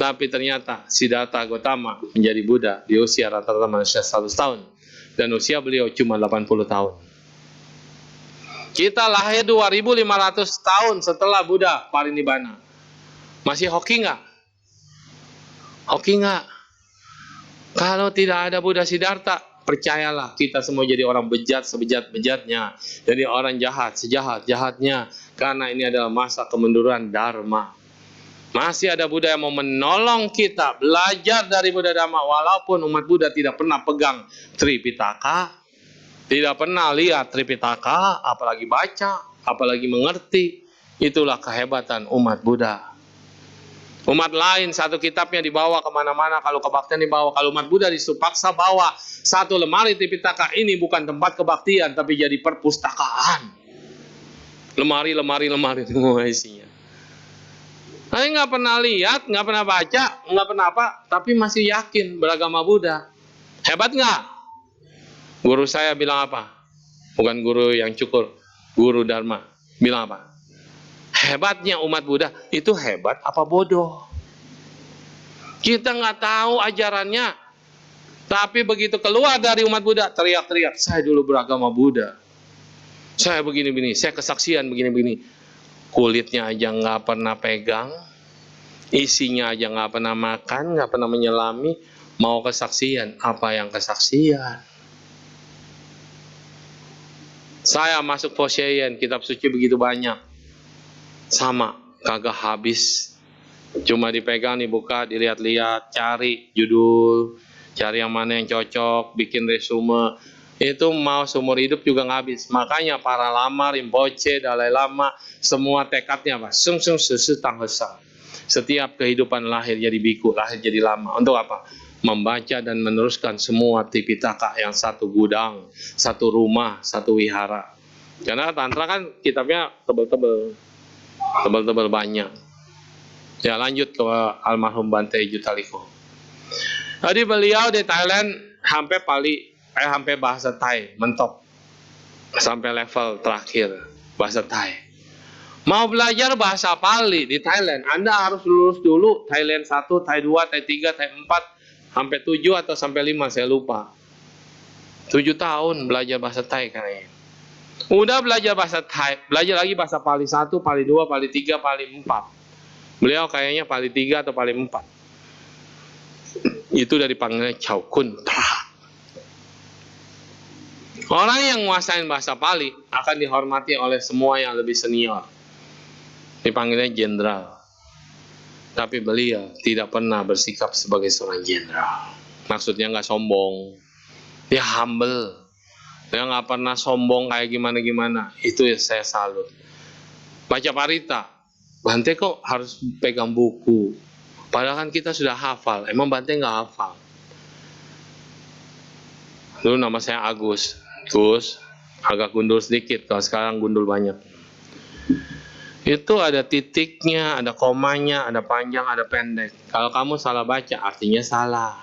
Tapi ternyata Siddhartha Gautama menjadi Buddha di usia rata-rata manusia 100 tahun. Dan usia beliau cuma 80 tahun. Kita lahir 2500 tahun setelah Buddha parinibbana. Masih hoki nggak? Hoki nggak? Kalau tidak ada Buddha Siddhartha, percayalah kita semua jadi orang bejat sebejat-bejatnya. Jadi orang jahat sejahat-jahatnya. Karena ini adalah masa kemunduran Dharma. Masih ada Buddha yang mau menolong kita belajar dari Buddha Dhamma. Walaupun umat Buddha tidak pernah pegang Tripitaka, tidak pernah lihat Tripitaka, apalagi baca, apalagi mengerti. Itulah kehebatan umat Buddha. Umat lain satu kitabnya dibawa kemana-mana, kalau kebaktian dibawa. Kalau umat Buddha dipaksa bawa satu lemari Tripitaka. Ini bukan tempat kebaktian, tapi jadi perpustakaan. Lemari semua isinya. Saya nggak pernah lihat, nggak pernah baca, nggak pernah apa, tapi masih yakin beragama Buddha. Hebat nggak? Guru saya bilang apa? Bukan guru yang cukur, guru Dharma. Bilang apa? Hebatnya umat Buddha, itu hebat apa bodoh? Kita nggak tahu ajarannya, tapi begitu keluar dari umat Buddha, teriak-teriak, saya dulu beragama Buddha. Saya begini-begini, saya kesaksian begini-begini. Kulitnya aja nggak pernah pegang, isinya aja nggak pernah makan, nggak pernah menyelami, mau kesaksian. Apa yang kesaksian? Saya masuk Fosheyen, kitab suci begitu banyak. Sama, kagak habis. Cuma dipegang, dibuka, dilihat-lihat, cari judul, cari yang mana yang cocok, bikin resume. Itu mau seumur hidup juga nggak habis. Makanya para lama, Rinpoche, Dalai Lama, semua tekadnya apa? Sung sung susu tang hesang. Setiap kehidupan lahir jadi biku, lahir jadi lama. Untuk apa? Membaca dan meneruskan semua Tripitaka yang satu gudang, satu rumah, satu wihara. Karena Tantra kan kitabnya tebel-tebel banyak. Ya lanjut ke almarhum Bante Jutaliko. Tadi beliau di Thailand sampai bahasa Thai mentok, sampai level terakhir bahasa Thai. Mau belajar bahasa Pali di Thailand, Anda harus lulus dulu Thailand 1, Thai 2, Thai 3, Thai 4, sampai 7 atau sampai 5, saya lupa. 7 tahun belajar bahasa Thai kayaknya. Udah belajar bahasa Thai, belajar lagi bahasa Pali 1, Pali 2, Pali 3, Pali 4. Beliau kayaknya Pali 3 atau Pali 4. Itu dari panggilnya Chow Kun Pra. Orang yang menguasai bahasa Pali akan dihormati oleh semua yang lebih senior. Dipanggilnya jenderal. Tapi beliau tidak pernah bersikap sebagai seorang jenderal. Maksudnya nggak sombong. Dia humble. Dia nggak pernah sombong kayak gimana-gimana. Itu ya saya salut. Baca Parita. Bante kok harus pegang buku? Padahal kan kita sudah hafal. Emang Bante nggak hafal? Dulu nama saya Agus. Terus agak gundul sedikit, kalau sekarang gundul banyak. Itu ada titiknya, ada komanya, ada panjang, ada pendek. Kalau kamu salah baca, artinya salah.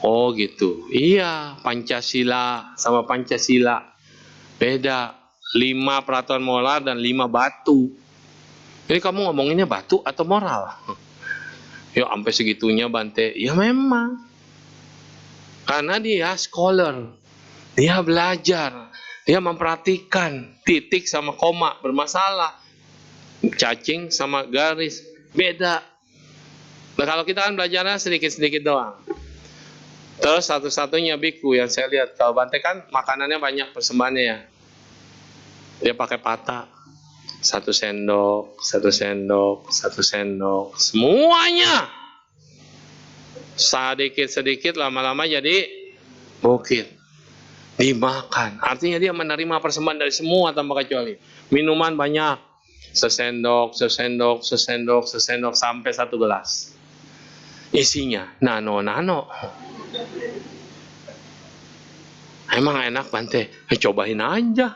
Oh gitu. Iya, Pancasila sama Pancasila beda. 5 peraturan moral dan 5 batu. Jadi kamu ngomonginnya batu atau moral? Ya sampai segitunya Bante. Ya memang. Karena dia scholar. Dia belajar, dia memperhatikan titik sama koma bermasalah, cacing sama garis beda. Nah kalau kita kan belajarnya sedikit-sedikit doang. Terus satu-satunya biku yang saya lihat, kalau Bante kan makanannya banyak persembahannya ya. Dia pakai pata, 1 sendok, 1 sendok, 1 sendok, semuanya. Sedikit-sedikit lama-lama jadi bukit. Dimakan, artinya dia menerima persembahan dari semua tanpa kecuali. Minuman banyak, sesendok sampai 1 gelas. Isinya nano. Emang enak Bante? Cobain aja.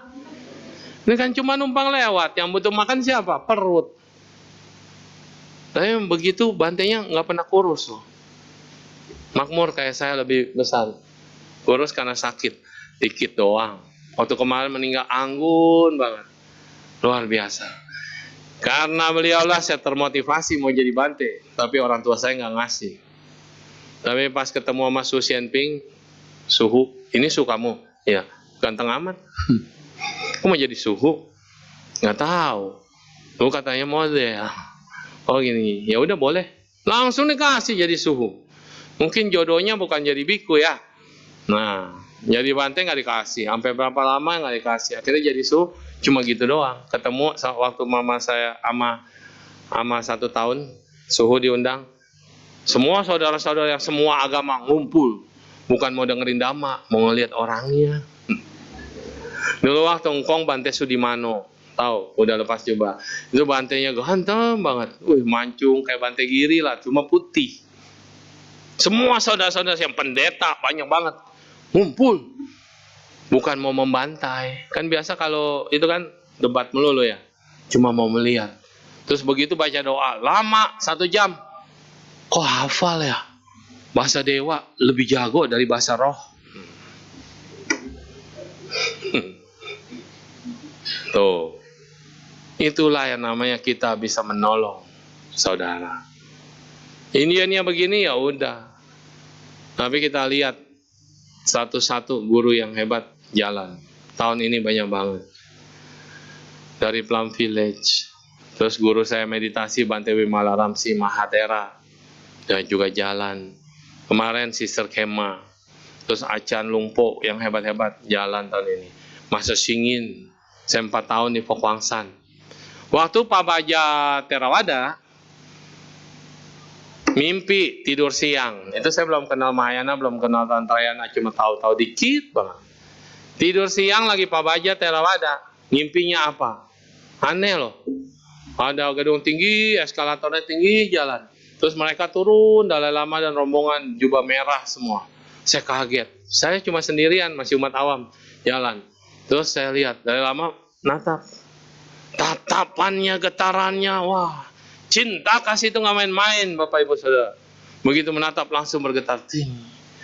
Ini kan cuma numpang lewat, yang butuh makan siapa? Perut. Tapi begitu Bantenya nggak pernah kurus loh. Makmur kayak saya lebih besar. Kurus karena sakit. Dikit doang. Waktu kemarin meninggal anggun banget. Luar biasa. Karena beliaulah saya termotivasi mau jadi Bante. Tapi orang tua saya nggak ngasih. Tapi pas ketemu sama Su Xianping, Suhu, ini Su kamu? Ya, ganteng amat. Kok mau jadi suhu? Nggak tahu. Lu katanya model. Oh gini, ya udah boleh. Langsung dikasih jadi suhu. Mungkin jodohnya bukan jadi biku ya. Nah, jadi Bante nggak dikasih. Sampai berapa lama nggak dikasih. Akhirnya jadi suhu cuma gitu doang. Ketemu waktu mama saya ama 1 tahun, suhu diundang. Semua saudara-saudara yang semua agama ngumpul. Bukan mau dengerin dhamma, mau ngelihat orangnya. Dulu waktu ngkong Bante Sudimano, tahu, udah lepas jubah. Itu bantenya ganteng banget. Mancung kayak Bante Giri lah, cuma putih. Semua saudara-saudara yang pendeta banyak banget ngumpul. Bukan mau membantai. Kan biasa kalau itu kan debat melulu ya. Cuma mau melihat. Terus begitu baca doa, lama 1 jam. Kok hafal ya? Bahasa dewa lebih jago dari bahasa roh. Tuh. Itulah yang namanya kita bisa menolong saudara. Indiannya begini ya udah. Tapi kita lihat satu-satu guru yang hebat jalan. Tahun ini banyak banget. Dari Plum Village. Terus guru saya meditasi Bante Wimala Ramsi Mahatera. Dan juga jalan. Kemarin Sister Kema. Terus Acan Lungpo yang hebat-hebat jalan tahun ini. Master Singin. Saya 4 tahun di Fokwangsan. Waktu Pak Baja Theravada mimpi tidur siang. Itu saya belum kenal Mahayana, belum kenal Tantrayana, cuma tahu-tahu dikit banget. Tidur siang lagi Pak Baja Theravada. Mimpinya apa? Aneh loh. Ada gedung tinggi, eskalatornya tinggi, jalan. Terus mereka turun, Dalai Lama dan rombongan jubah merah semua. Saya kaget. Saya cuma sendirian, masih umat awam, jalan. Terus saya lihat Dalai Lama natap. Tatapannya, getarannya, wah, cinta kasih itu nggak main-main, Bapak Ibu Saudara. Begitu menatap langsung bergetar. Ting.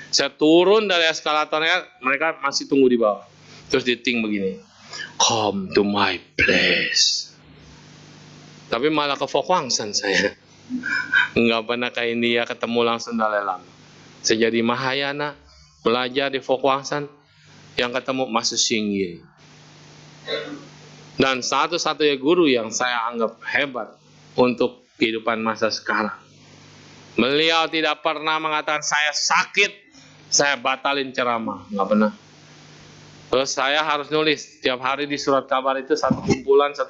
Saya turun dari eskalatornya, mereka masih tunggu di bawah. Terus diting begini, come to my place. Tapi malah ke Fokwangsan saya. Nggak pernah ke India ketemu langsung Dalai Lama. Saya jadi Mahayana, belajar di Fokwangsan, yang ketemu Master Singye. Dan satu-satunya guru yang saya anggap hebat untuk kehidupan masa sekarang. Beliau tidak pernah mengatakan saya sakit, saya batalin ceramah. Nggak pernah. Terus saya harus nulis. Tiap hari di surat kabar itu satu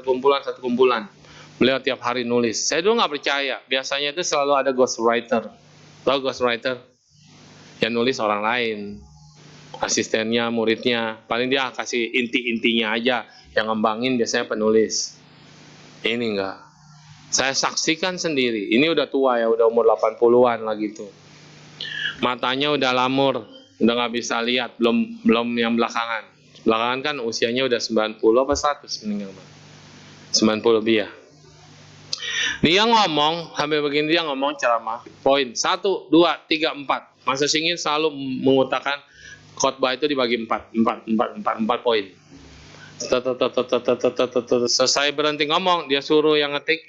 kumpulan. Beliau tiap hari nulis. Saya dulu nggak percaya. Biasanya itu selalu ada ghostwriter. Tahu ghostwriter? Yang nulis orang lain. Asistennya, muridnya. Paling dia kasih inti-intinya aja. Yang ngembangin biasanya penulis. Ini enggak. Saya saksikan sendiri. Ini udah tua ya, udah umur 80-an lah gitu. Matanya udah lamur, udah nggak bisa lihat, belum yang belakangan. Belakangan kan usianya udah 90 apa 100 meninggal. 90 lebih ya. Dia ngomong, sampai begini dia ngomong ceramah. Poin 1, 2, 3, 4. Master Singin selalu mengutarakan khotbah itu dibagi 4 poin. Selesai berhenti ngomong, dia suruh yang ngetik.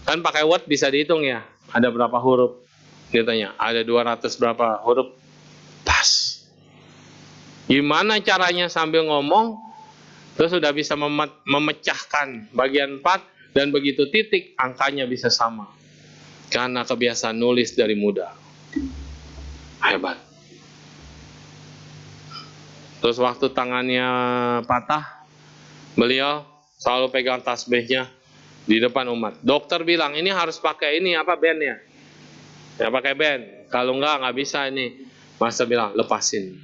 Kan pakai Word bisa dihitung ya. Ada berapa huruf? Dia tanya, ada 200 berapa huruf? Pas. Gimana caranya sambil ngomong, terus sudah bisa memecahkan bagian 4, dan begitu titik, angkanya bisa sama. Karena kebiasaan nulis dari muda. Hebat. Terus waktu tangannya patah, beliau selalu pegang tasbihnya di depan umat. Dokter bilang, ini harus pakai ini, apa band ya? Ya pakai band. Kalau nggak bisa ini. Master bilang, lepasin.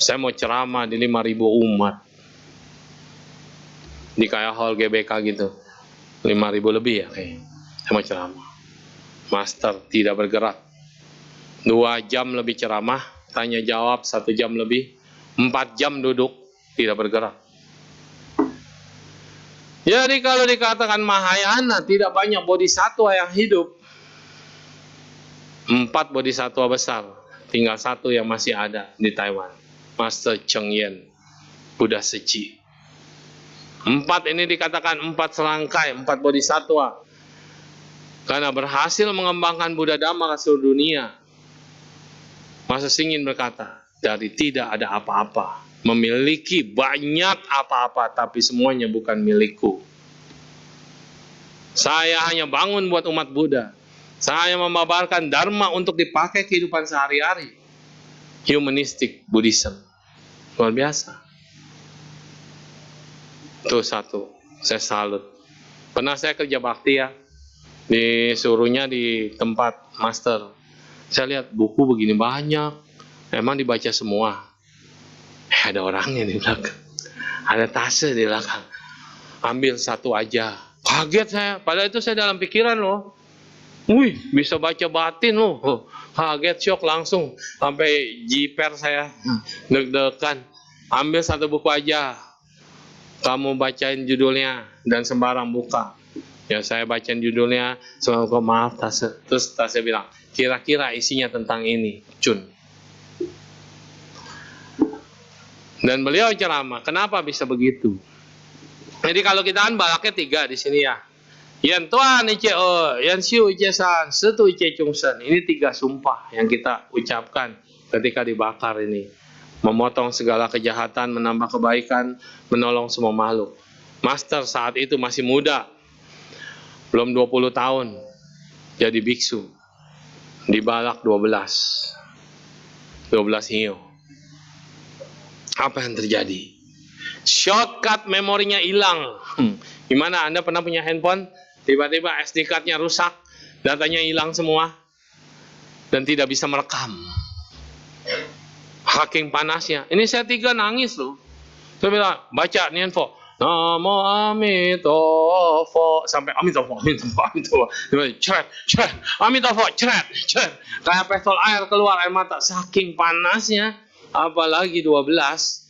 Saya mau ceramah di 5.000 umat. Di kayak hall GBK gitu. 5.000 lebih ya kayaknya. Saya mau ceramah. Master tidak bergerak. 2 jam lebih ceramah. Tanya jawab 1 jam lebih. 4 jam duduk. Tidak bergerak. Jadi kalau dikatakan Mahayana, tidak banyak bodhisatwa yang hidup. 4 bodhisatwa besar, tinggal 1 yang masih ada di Taiwan. Master Cheng Yen, Buddha Seci. 4 ini dikatakan 4 serangkai, 4 bodhisatwa. Karena berhasil mengembangkan Buddha Dhamma ke seluruh dunia. Master Singin berkata, dari tidak ada apa-apa, memiliki banyak apa-apa, tapi semuanya bukan milikku. Saya hanya bangun buat umat Buddha. Saya membabarkan dharma untuk dipakai kehidupan sehari-hari. Humanistic Buddhism. Luar biasa. Itu satu. Saya salut. Pernah saya kerja bakti ya. Disuruhnya di tempat master. Saya lihat buku begini banyak. Emang dibaca semua. Ada orangnya di belakang. Ada tasnya di belakang. Ambil satu aja. Kaget saya. Padahal itu saya dalam pikiran loh. Wih, bisa baca batin loh. Kaget, syok langsung. Sampai jiper saya. Deg-degan. Ambil satu buku aja. Kamu bacain judulnya. Dan sembarang buka. Ya saya bacain judulnya. Semoga maaf Tasya. Terus Tasya bilang, kira-kira isinya tentang ini. Cun. Dan beliau ceramah. Kenapa bisa begitu? Jadi kalau kita kan balaknya 3 di sini ya. Yan Tuan Ice O, Yan Siu Ice San, Setu Ice Chung Sen. Ini 3 sumpah yang kita ucapkan ketika dibakar ini. Memotong segala kejahatan, menambah kebaikan, menolong semua makhluk. Master saat itu masih muda. Belum 20 tahun. Jadi biksu. Dibalak 12. 12 hiu. Apa yang terjadi? Shortcut memorinya hilang. Gimana? Anda pernah punya handphone? Tiba-tiba SD card-nya rusak, datanya hilang semua, dan tidak bisa merekam. Saking panasnya. Ini saya 3 nangis loh. Saya bilang, baca nih info. Namo Amitofo. Sampai Amitofo. Ceret, ceret. Amitofo, ceret, ceret. Kayak pistol air keluar air mata. Saking panasnya. Apalagi 12.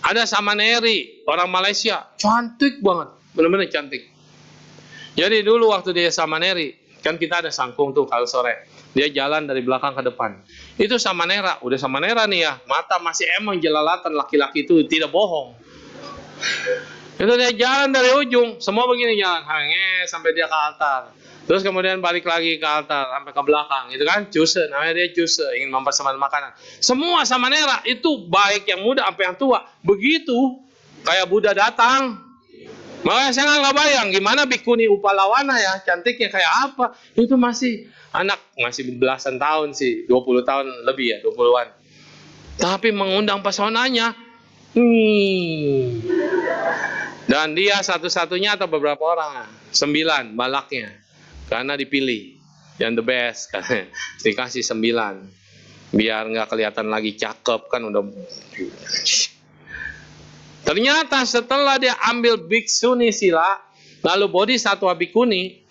Ada Samaneri, orang Malaysia, cantik banget, benar-benar cantik. Jadi dulu waktu dia Samaneri, kan kita ada sangkung tuh kalau sore, dia jalan dari belakang ke depan. Itu Samanera, udah Samanera nih ya, mata masih emang jelalatan, laki-laki itu tidak bohong. Itu dia jalan dari ujung, semua begini jalan, sampai dia ke altar. Terus kemudian balik lagi ke altar sampai ke belakang, itu kan cuse, namanya dia cuse, ingin mempersembahkan makanan. Semua Samanera itu baik yang muda sampai yang tua. Begitu kayak Buddha datang. Makanya saya nggak bayang gimana Bikuni Upalawana ya, cantiknya kayak apa. Itu masih anak, masih belasan tahun sih, 20 tahun lebih ya, 20-an. Tapi mengundang pesonanya. Dan dia satu-satunya atau beberapa orang? 9 balaknya. Karena dipilih yang the best, dikasih 9 biar nggak kelihatan lagi cakep kan udah. Ternyata setelah dia ambil biksuni sila, lalu bodhisatwa bikuni,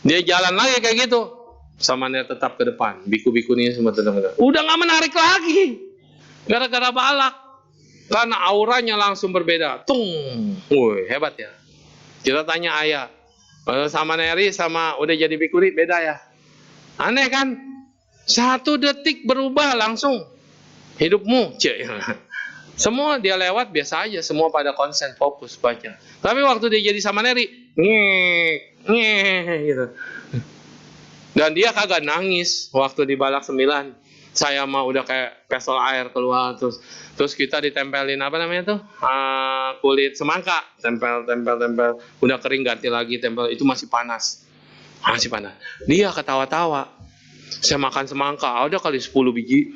dia jalan lagi kayak gitu, Samanera tetap ke depan, biku-bikuni semua tetap ke depan. Udah nggak menarik lagi, gara-gara balak, karena auranya langsung berbeda. Tung, woi hebat ya. Kita tanya ayah. Kalau Samaneri sama udah jadi bikuni beda ya. Aneh kan? 1 detik berubah langsung hidupmu. Semua dia lewat biasa aja, semua pada konsen fokus baca. Tapi waktu dia jadi Samaneri, gitu. Dan dia kagak nangis waktu di balak 9. Saya mah udah kayak pistol air keluar, terus kita ditempelin apa namanya tuh, kulit semangka, tempel, udah kering ganti lagi tempel, itu masih panas. Dia ketawa-tawa. Saya makan semangka, ada kali 10 biji,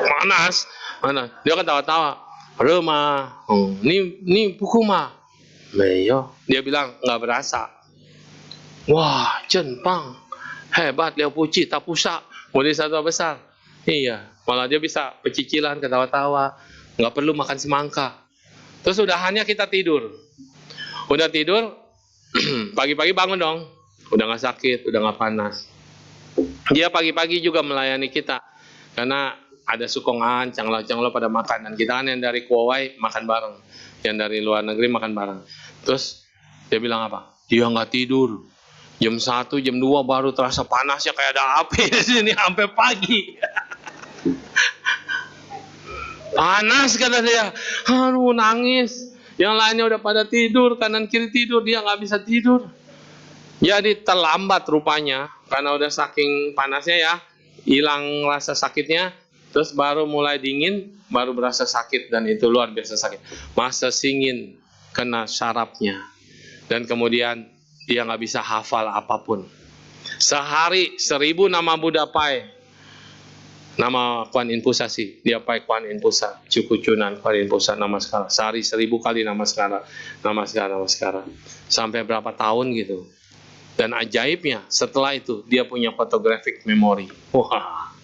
panas. Mana? Dia ketawa-tawa. Rema, ini buku mah. Dia bilang nggak berasa. Wah, Cenpang, hebat, Liao Puci, Tapusa. Bodhisattva besar. Iya, malah dia bisa pecicilan, ketawa-tawa, nggak perlu makan semangka. Terus udahannya kita tidur. Udah tidur, pagi-pagi bangun dong. Udah nggak sakit, udah nggak panas. Dia pagi-pagi juga melayani kita, karena ada sukongan, canglo-canglo pada makan. Dan kita kan yang dari Kuwait makan bareng, yang dari luar negeri makan bareng. Terus dia bilang apa? Dia nggak tidur. Jam 1, jam 2 baru terasa panasnya kayak ada api di sini sampai pagi. Panas kata dia. Aduh nangis. Yang lainnya udah pada tidur, kanan kiri tidur, dia nggak bisa tidur. Jadi terlambat rupanya karena udah saking panasnya ya, hilang rasa sakitnya. Terus baru mulai dingin, baru berasa sakit, dan itu luar biasa sakit. Masa dingin kena syarafnya, dan kemudian dia nggak bisa hafal apapun. Sehari 1000 nama Buddha Pai, nama Kuan Yin Pusasi, dia Pai Kuan Yin Pusa, Cukucunan Kuan Yin Pusa, nama sekarang. Sehari 1000 kali nama sekarang, nama sekarang. Sampai berapa tahun gitu. Dan ajaibnya, setelah itu dia punya photographic memory. Wah,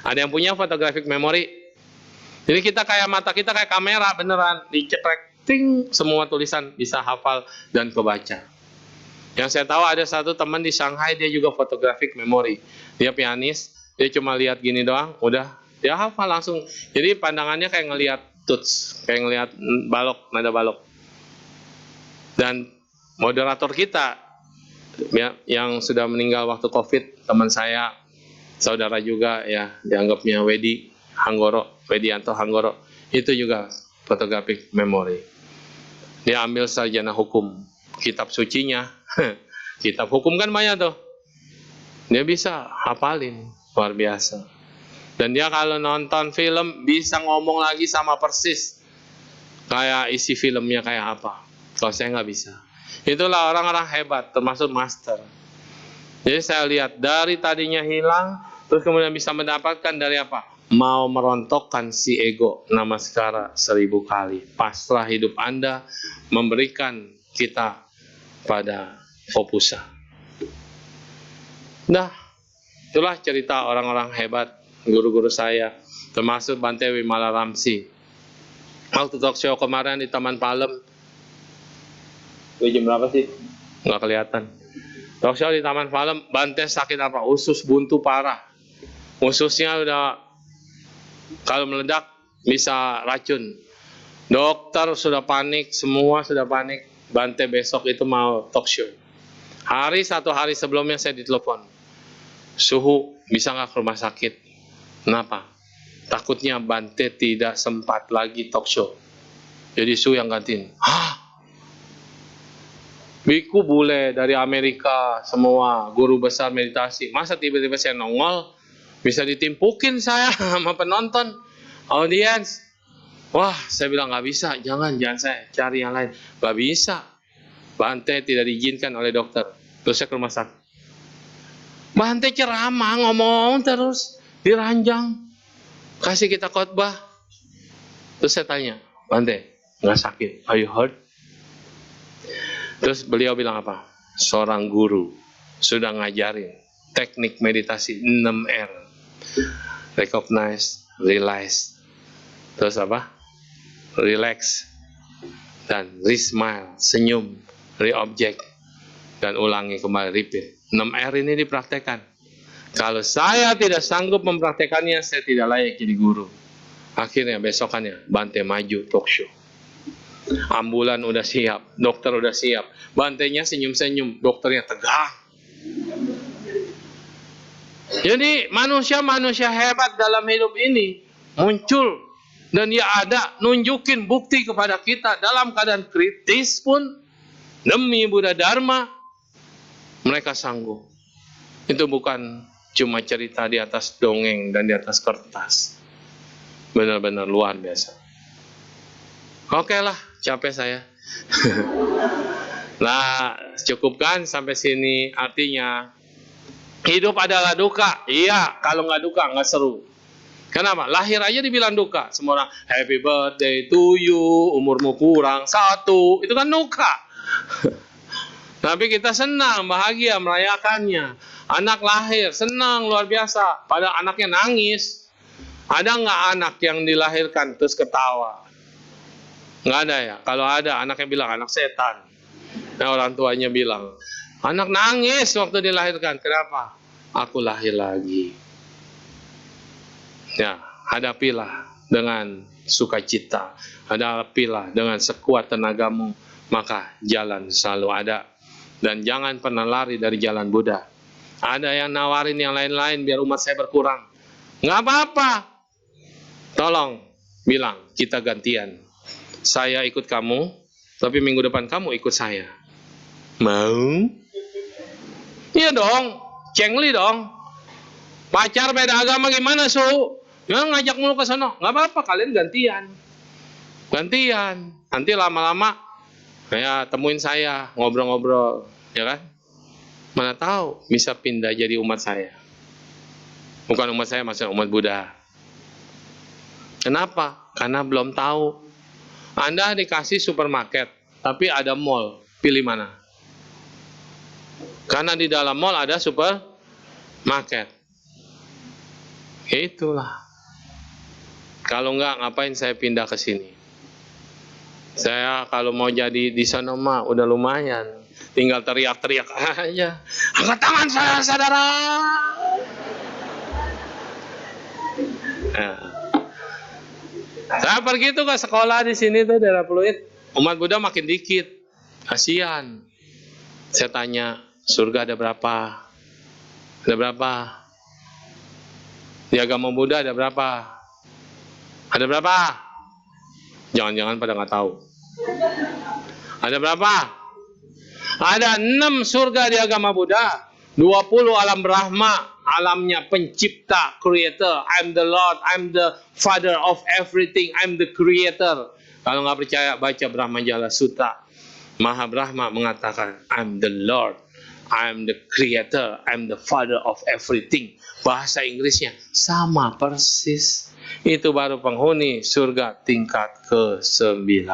ada yang punya photographic memory? Jadi kita kayak mata kita kayak kamera beneran, dicekrek, ting, semua tulisan bisa hafal dan kebaca. Yang saya tahu ada satu teman di Shanghai, dia juga photographic memory. Dia pianis, dia cuma lihat gini doang, udah dia hafal langsung. Jadi pandangannya kayak ngelihat tuts, kayak ngelihat balok, nada balok. Dan moderator kita yang sudah meninggal waktu COVID, teman saya, saudara juga ya, dianggapnya Wedianto Hanggoro, itu juga photographic memory. Dia ambil sarjana hukum, kitab sucinya, kitab hukum kan banyak tuh, dia bisa hafalin, luar biasa. Dan dia kalau nonton film bisa ngomong lagi sama persis kayak isi filmnya kayak apa. Kalau saya nggak bisa. Itulah orang-orang hebat, termasuk master. Jadi saya lihat dari tadinya hilang, terus kemudian bisa mendapatkan dari apa? Mau merontokkan si ego, namaskara 1000 kali. Pasrah hidup Anda, memberikan kita pada Fopusa. Nah, itulah cerita orang-orang hebat, guru-guru saya, termasuk Bante Wimala Ramsi. Waktu talk show kemarin di Taman Palem, jam berapa sih? Nggak kelihatan. Talk show di Taman Palem, Bante sakit apa? Usus buntu parah. Ususnya udah, kalau meledak bisa racun. Dokter sudah panik, semua sudah panik. Bante besok itu mau talk show. Satu hari sebelumnya saya ditelepon. Suhu, bisa nggak ke rumah sakit? Kenapa? Takutnya Bante tidak sempat lagi talk show. Jadi Su yang gantiin. Hah? Biku bule dari Amerika, semua guru besar meditasi. Masa tiba-tiba saya nongol, bisa ditimpukin saya sama penonton, audiens. Wah, saya bilang nggak bisa, jangan saya cari yang lain. Nggak bisa, Bante tidak diizinkan oleh dokter. Terus saya ke rumah sakit. Bante ceramah, ngomong terus, diranjang, kasih kita khotbah. Terus saya tanya, Bante, nggak sakit? Are you hurt? Terus beliau bilang apa? Seorang guru sudah ngajarin teknik meditasi 6R. Recognize, realize, terus apa? Relax, dan re-smile, senyum, re-object, dan ulangi kembali, repeat. 6R ini dipraktekkan. Kalau saya tidak sanggup mempraktekannya, saya tidak layak jadi guru. Akhirnya besokannya Bante maju talk show. Ambulan udah siap, dokter udah siap. Bantenya senyum-senyum, dokternya tegang. Jadi manusia-manusia hebat dalam hidup ini muncul, dan dia ada nunjukin bukti kepada kita dalam keadaan kritis pun demi Buddha Dharma mereka sanggup. Itu bukan cuma cerita di atas dongeng dan di atas kertas. Benar-benar luar biasa. Oke lah, capek saya. Nah, cukupkan sampai sini. Artinya hidup adalah duka. Iya, kalau nggak duka nggak seru. Kenapa? Lahir aja dibilang duka. Semua orang happy birthday to you, umurmu kurang 1. Itu kan duka. Tapi kita senang, bahagia merayakannya. Anak lahir, senang luar biasa. Padahal anaknya nangis. Ada nggak anak yang dilahirkan terus ketawa? Nggak ada ya. Kalau ada, anaknya bilang anak setan. Nah, orang tuanya bilang, anak nangis waktu dilahirkan. Kenapa? Aku lahir lagi. Ya, hadapilah dengan sukacita. Hadapilah dengan sekuat tenagamu. Maka jalan selalu ada. Dan jangan pernah lari dari jalan Buddha. Ada yang nawarin yang lain-lain biar umat saya berkurang. Nggak apa-apa. Tolong bilang, kita gantian. Saya ikut kamu, tapi minggu depan kamu ikut saya. Mau? Iya dong, cengli dong. Pacar beda agama gimana, Su? Ya ngajak mulu ke sono, nggak apa-apa, kalian gantian. Gantian. Nanti lama-lama ya temuin saya, ngobrol-ngobrol, ya kan? Mana tahu bisa pindah jadi umat saya. Bukan umat saya, maksudnya umat Buddha. Kenapa? Karena belum tahu. Anda dikasih supermarket, tapi ada mall, pilih mana? Karena di dalam mall ada supermarket. Ya itulah. Kalau enggak, ngapain saya pindah ke sini? Saya kalau mau jadi di sana mah udah lumayan. Tinggal teriak-teriak aja. Angkat tangan saya, saudara. Nah, saya pergi tuh ke sekolah di sini tuh daerah Pluit. Umat Buddha makin dikit. Kasihan. Saya tanya, surga ada berapa? Ada berapa? Di agama Buddha ada berapa? Ada berapa? Jangan-jangan pada nggak tahu. Ada berapa? Ada 6 surga di agama Buddha, 20 alam Brahma, alamnya pencipta, creator. I'm the Lord, I'm the Father of everything, I'm the creator. Kalau nggak percaya, baca Brahmajala Sutta. Maha Brahma mengatakan, I'm the Lord, I'm the creator, I'm the Father of everything. Bahasa Inggrisnya sama persis. Itu baru penghuni surga tingkat ke-9.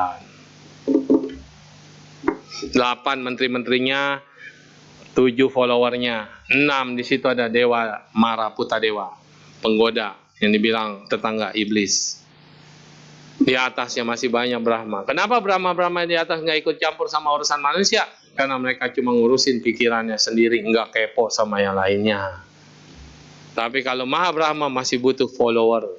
8 menteri-menterinya, 7 followernya, 6 di situ ada dewa Maraputa dewa, penggoda yang dibilang tetangga iblis. Di atasnya masih banyak Brahma. Kenapa Brahma-Brahma di atas nggak ikut campur sama urusan manusia? Karena mereka cuma ngurusin pikirannya sendiri, nggak kepo sama yang lainnya. Tapi kalau Maha Brahma masih butuh follower.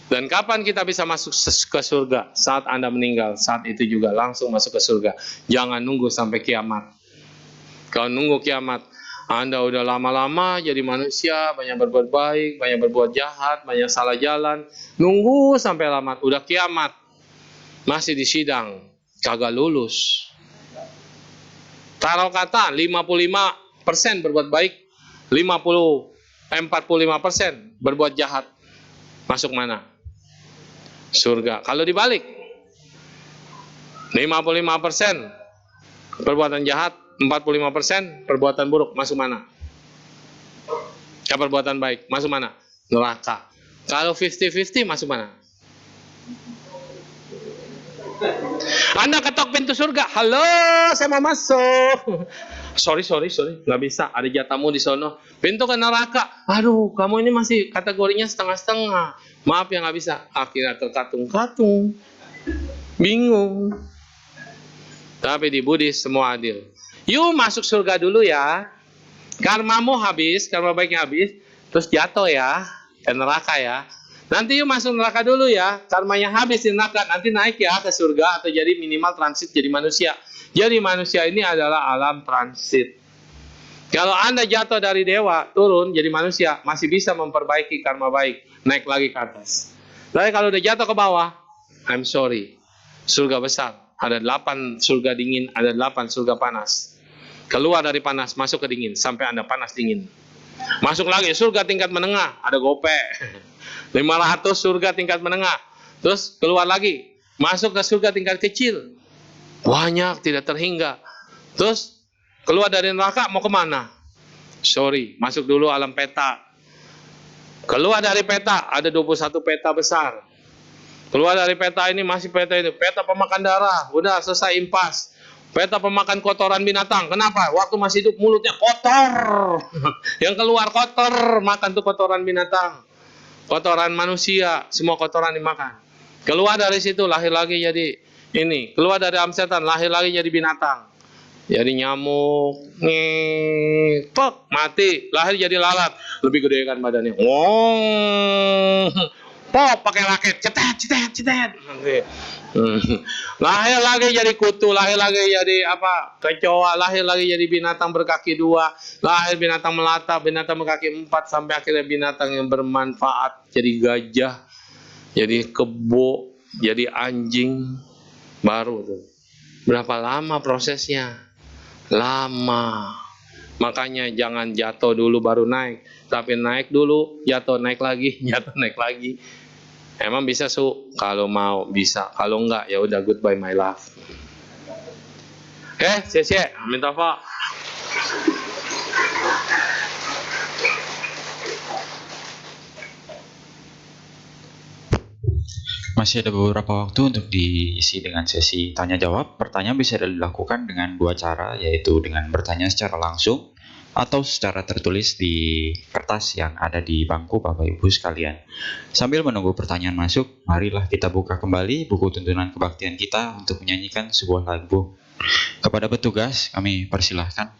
Dan kapan kita bisa masuk ke surga? Saat Anda meninggal, saat itu juga langsung masuk ke surga. Jangan nunggu sampai kiamat. Kalau nunggu kiamat, Anda udah lama-lama jadi manusia, banyak berbuat baik, banyak berbuat jahat, banyak salah jalan. Nunggu sampai lama, udah kiamat. Masih di sidang, kagak lulus. Taruh kata 55% berbuat baik, 45% berbuat jahat. Masuk mana? Surga. Kalau dibalik, 55% perbuatan jahat, 45% perbuatan buruk, masuk mana? Ya, perbuatan baik, masuk mana? Neraka. Kalau 50-50, masuk mana? Anda ketok pintu surga, halo, saya mau masuk. Sorry, nggak bisa, ada jatamu di sono. Pintu ke neraka, aduh, kamu ini masih kategorinya setengah-setengah. Maaf ya nggak bisa. Akhirnya terkatung-katung, bingung. Tapi di Buddhis semua adil. Yuk masuk surga dulu ya. Karmamu habis, karma baiknya habis, terus jatuh ya ke neraka ya. Nanti yuk masuk neraka dulu ya. Karmanya habis di neraka, nanti naik ya ke surga atau jadi minimal transit jadi manusia. Jadi manusia ini adalah alam transit. Kalau Anda jatuh dari dewa, turun jadi manusia, masih bisa memperbaiki karma baik, naik lagi ke atas. Tapi kalau udah jatuh ke bawah, I'm sorry, surga besar, ada 8 surga dingin, ada 8 surga panas. Keluar dari panas, masuk ke dingin, sampai Anda panas dingin. Masuk lagi, surga tingkat menengah, ada gope. 500 surga tingkat menengah. Terus keluar lagi, masuk ke surga tingkat kecil. Banyak, tidak terhingga. Terus keluar dari neraka mau kemana? Sorry, masuk dulu alam peta. Keluar dari peta, ada 21 peta besar. Keluar dari peta ini, masih peta itu. Peta pemakan darah, udah selesai impas. Peta pemakan kotoran binatang. Kenapa? Waktu masih hidup mulutnya kotor. Yang keluar kotor, makan tuh kotoran binatang. Kotoran manusia, semua kotoran dimakan. Keluar dari situ, lahir lagi jadi ini. Keluar dari alam setan, lahir lagi jadi binatang. Jadi nyamuk, pok, mati, lahir jadi lalat, lebih gede kan badannya. Pok, pakai raket, cetet. Lahir lagi jadi kutu, lahir lagi jadi apa? Kecoa, lahir lagi jadi binatang berkaki 2, lahir binatang melata, binatang berkaki 4, sampai akhirnya binatang yang bermanfaat, jadi gajah, jadi kebo, jadi anjing, baru tuh. Berapa lama prosesnya? Lama. Makanya jangan jatuh dulu baru naik, tapi naik dulu, jatuh naik lagi, jatuh naik lagi. Emang bisa Su? Kalau mau bisa, kalau enggak ya udah goodbye my love. Oke, cie, minta Pak. Masih ada beberapa waktu untuk diisi dengan sesi tanya jawab. Pertanyaan bisa dilakukan dengan dua cara, yaitu dengan bertanya secara langsung atau secara tertulis di kertas yang ada di bangku Bapak Ibu sekalian. Sambil menunggu pertanyaan masuk, marilah kita buka kembali buku tuntunan kebaktian kita untuk menyanyikan sebuah lagu. Kepada petugas, kami persilahkan.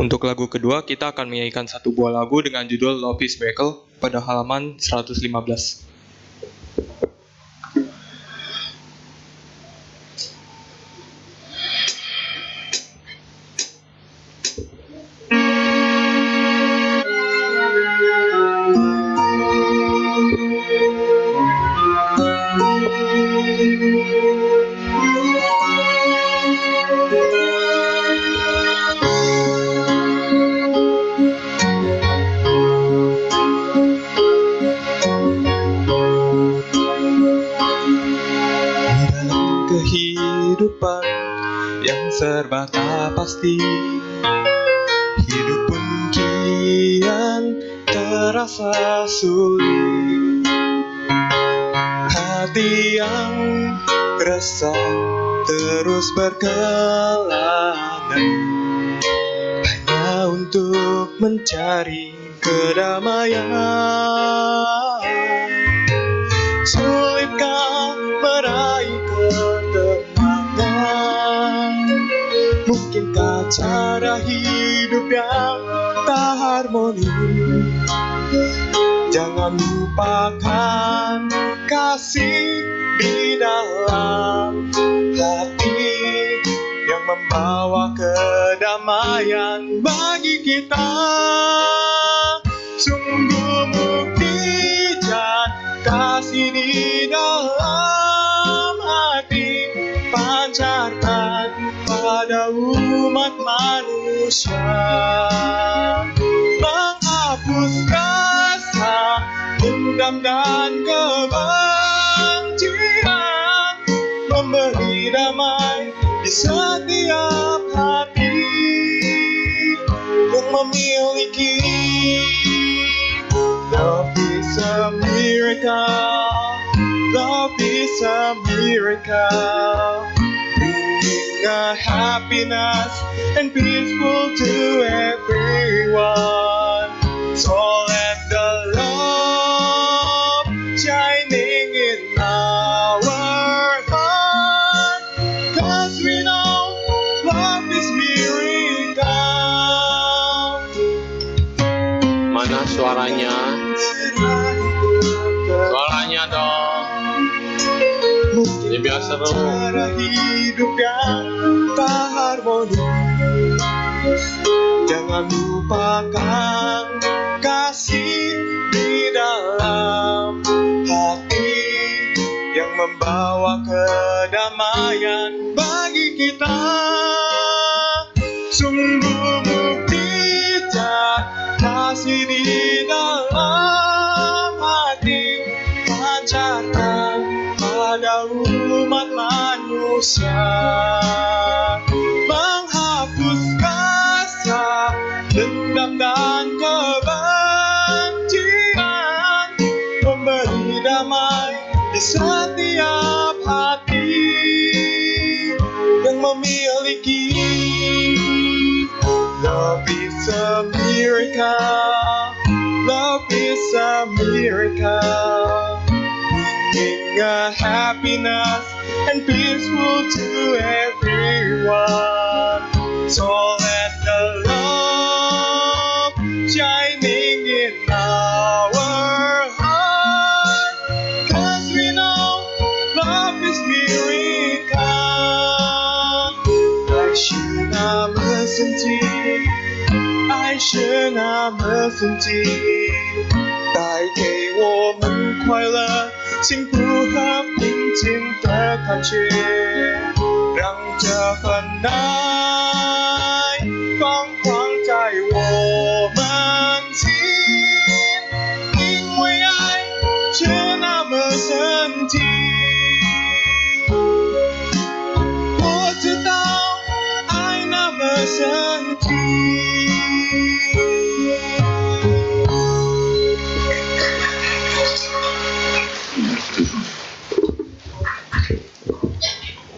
Untuk lagu kedua, kita akan menyanyikan satu buah lagu dengan judul Love is Miracle pada halaman 115. Kehidupan yang serba tak pasti, hidup pun kian terasa sulit. Hati yang resah terus berkelana hanya untuk mencari kedamaian. Sulitkah meraih ketenangan? Mungkinkah cara hidup yang tak harmoni? Jangan lupakan kasih di dalam hati yang membawa kedamaian bagi kita. Sungguh mukjizat kasih di dalam hati pancarkan pada umat manusia, menghapus rasa dendam dan kebencian, memberi damai di setiap hati yang memiliki. Love is a miracle, love is a miracle, bringing a happiness and peaceful to everyone. So let the love shining in our heart, 'cause we know love is miracle. Mana suaranya? Suaranya dong. Ini biar seru. Cara hidup yang tak harmoni. Jangan lupakan kasih di dalam hati yang membawa kedamaian bagi kita. Sungguh mukjizat kasih di dalam hati pancarkan pada umat manusia, menghapus rasa dendam dan kebencian, memberi damai di setiap hati yang memiliki. Love is a miracle, love is a miracle, bringing a happiness and peaceful to everyone. So let the love shining in our heart, 'cause we know love 神奇，爱是那么神奇，带给我们快乐、幸福和平静的感觉，让这份爱放光在我们心，因为爱是那么神奇。我知道爱那么神奇。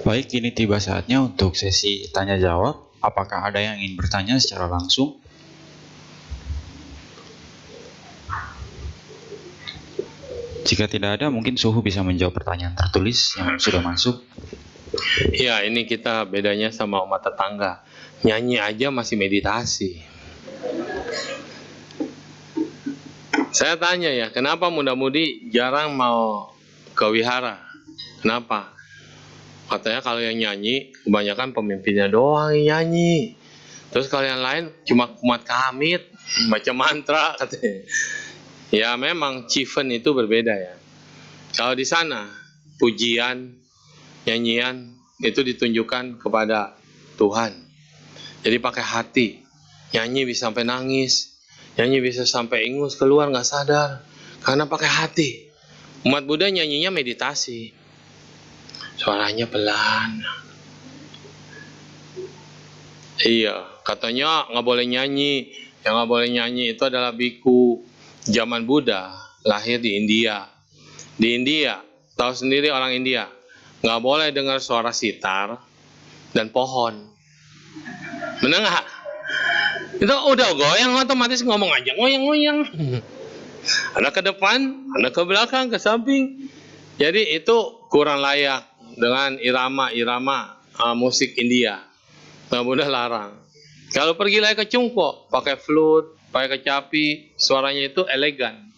Baik, kini tiba saatnya untuk sesi tanya jawab. Apakah ada yang ingin bertanya secara langsung? Jika tidak ada, mungkin Suhu bisa menjawab pertanyaan tertulis yang sudah masuk. Ya, ini kita bedanya sama umat tetangga. Nyanyi aja masih meditasi. Saya tanya ya, kenapa muda-mudi jarang mau ke wihara? Kenapa? Katanya kalau yang nyanyi, kebanyakan pemimpinnya doang yang nyanyi. Terus kalau yang lain cuma kumat kamit, baca mantra katanya. Ya memang chiefan itu berbeda ya. Kalau di sana, pujian, nyanyian itu ditunjukkan kepada Tuhan. Jadi pakai hati. Nyanyi bisa sampai nangis, nyanyi bisa sampai ingus keluar nggak sadar. Karena pakai hati. Umat Buddha nyanyinya meditasi. Suaranya pelan. Iya, katanya nggak boleh nyanyi. Yang nggak boleh nyanyi itu adalah biku zaman Buddha, lahir di India. Di India, tahu sendiri orang India, nggak boleh dengar suara sitar dan pohon. Bener nggak? Itu udah goyang otomatis ngomong aja ngoyang-ngoyang. Ada ke depan, ada ke belakang, ke samping. Jadi itu kurang layak dengan irama-irama musik India. Nggak mudah larang. Kalau pergi lagi ke Cungpo, pakai flute, pakai kecapi, suaranya itu elegan.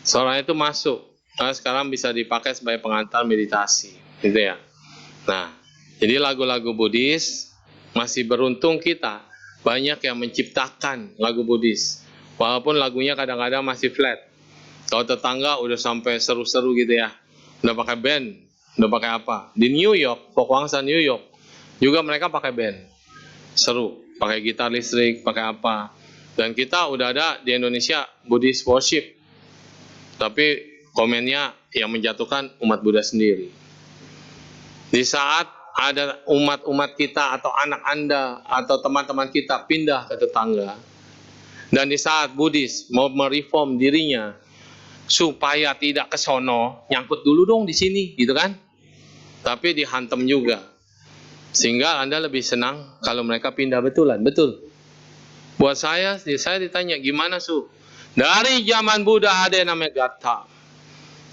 Suaranya itu masuk. Nah, sekarang bisa dipakai sebagai pengantar meditasi, gitu ya. Nah, jadi lagu-lagu Buddhis masih beruntung kita banyak yang menciptakan lagu Buddhis. Walaupun lagunya kadang-kadang masih flat. Kalau tetangga udah sampai seru-seru gitu ya. Udah pakai band, udah pakai apa. Di New York, Pokewangsa New York, juga mereka pakai band. Seru, pakai gitar listrik, pakai apa. Dan kita udah ada di Indonesia Buddhist worship. Tapi komennya yang menjatuhkan umat Buddha sendiri. Di saat ada umat-umat kita atau anak Anda atau teman-teman kita pindah ke tetangga, dan di saat Buddhis mau mereform dirinya supaya tidak ke sono, nyangkut dulu dong di sini, gitu kan? Tapi dihantam juga. Sehingga Anda lebih senang kalau mereka pindah betulan, betul. Buat saya ditanya, gimana Su? Dari zaman Buddha ada yang namanya gatha.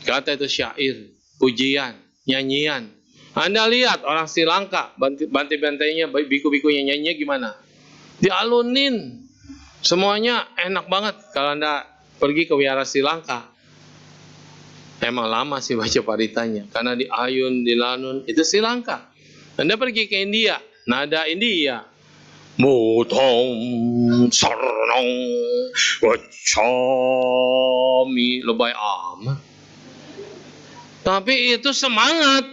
Gatha itu syair, pujian, nyanyian. Anda lihat orang Sri Lanka, bantai-bantainya, biku-bikunya nyanyinya gimana? Dialunin. Semuanya enak banget kalau Anda pergi ke wihara Sri Lanka. Emang lama sih baca paritanya, karena diayun, dilanun, itu Sri Lanka. Anda pergi ke India, nada India. Mutong sarnong wacami, lebay amat. Tapi itu semangat,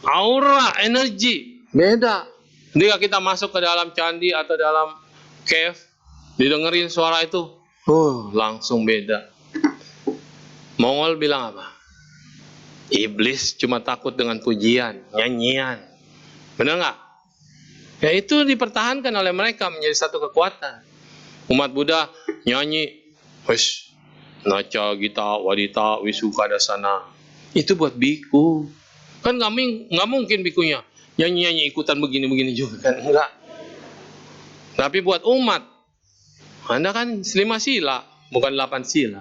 aura, energi, beda. Ketika kita masuk ke dalam candi atau dalam cave, didengerin suara itu, langsung beda. Mongol bilang apa? Iblis cuma takut dengan pujian, nyanyian. Benar nggak? Ya itu dipertahankan oleh mereka menjadi satu kekuatan. Umat Buddha nyanyi, wis, naca gita wadita wisukadasana. Itu buat biku. Kan nggak mungkin bikunya nyanyi ikutan begini-begini juga kan, enggak. Tapi buat umat, Anda kan 5 sila, bukan 8 sila.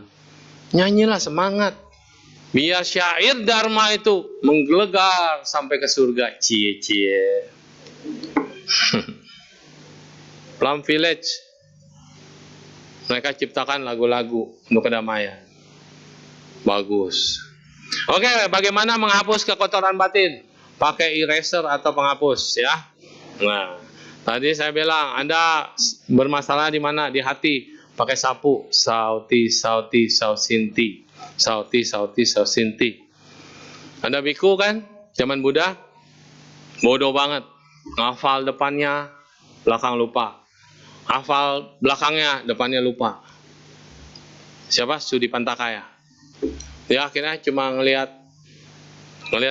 Nyanyilah semangat. Biar syair Dharma itu menggelegar sampai ke surga. Cie-cie. Plum Village, mereka ciptakan lagu-lagu untuk kedamaian. Bagus. Oke, bagaimana menghapus kekotoran batin? Pakai eraser atau penghapus ya. Nah, Tadi saya bilang, Anda bermasalah di mana? Di hati. Pakai sapu. Sauti, sauti, sausinti. Sauti, sauti, sausinti. Anda biku kan? Zaman Buddha? Bodoh banget. Ngafal depannya, belakang lupa. Hafal belakangnya, depannya lupa. Siapa? Sudi Pantakaya. Dia akhirnya cuma ngelihat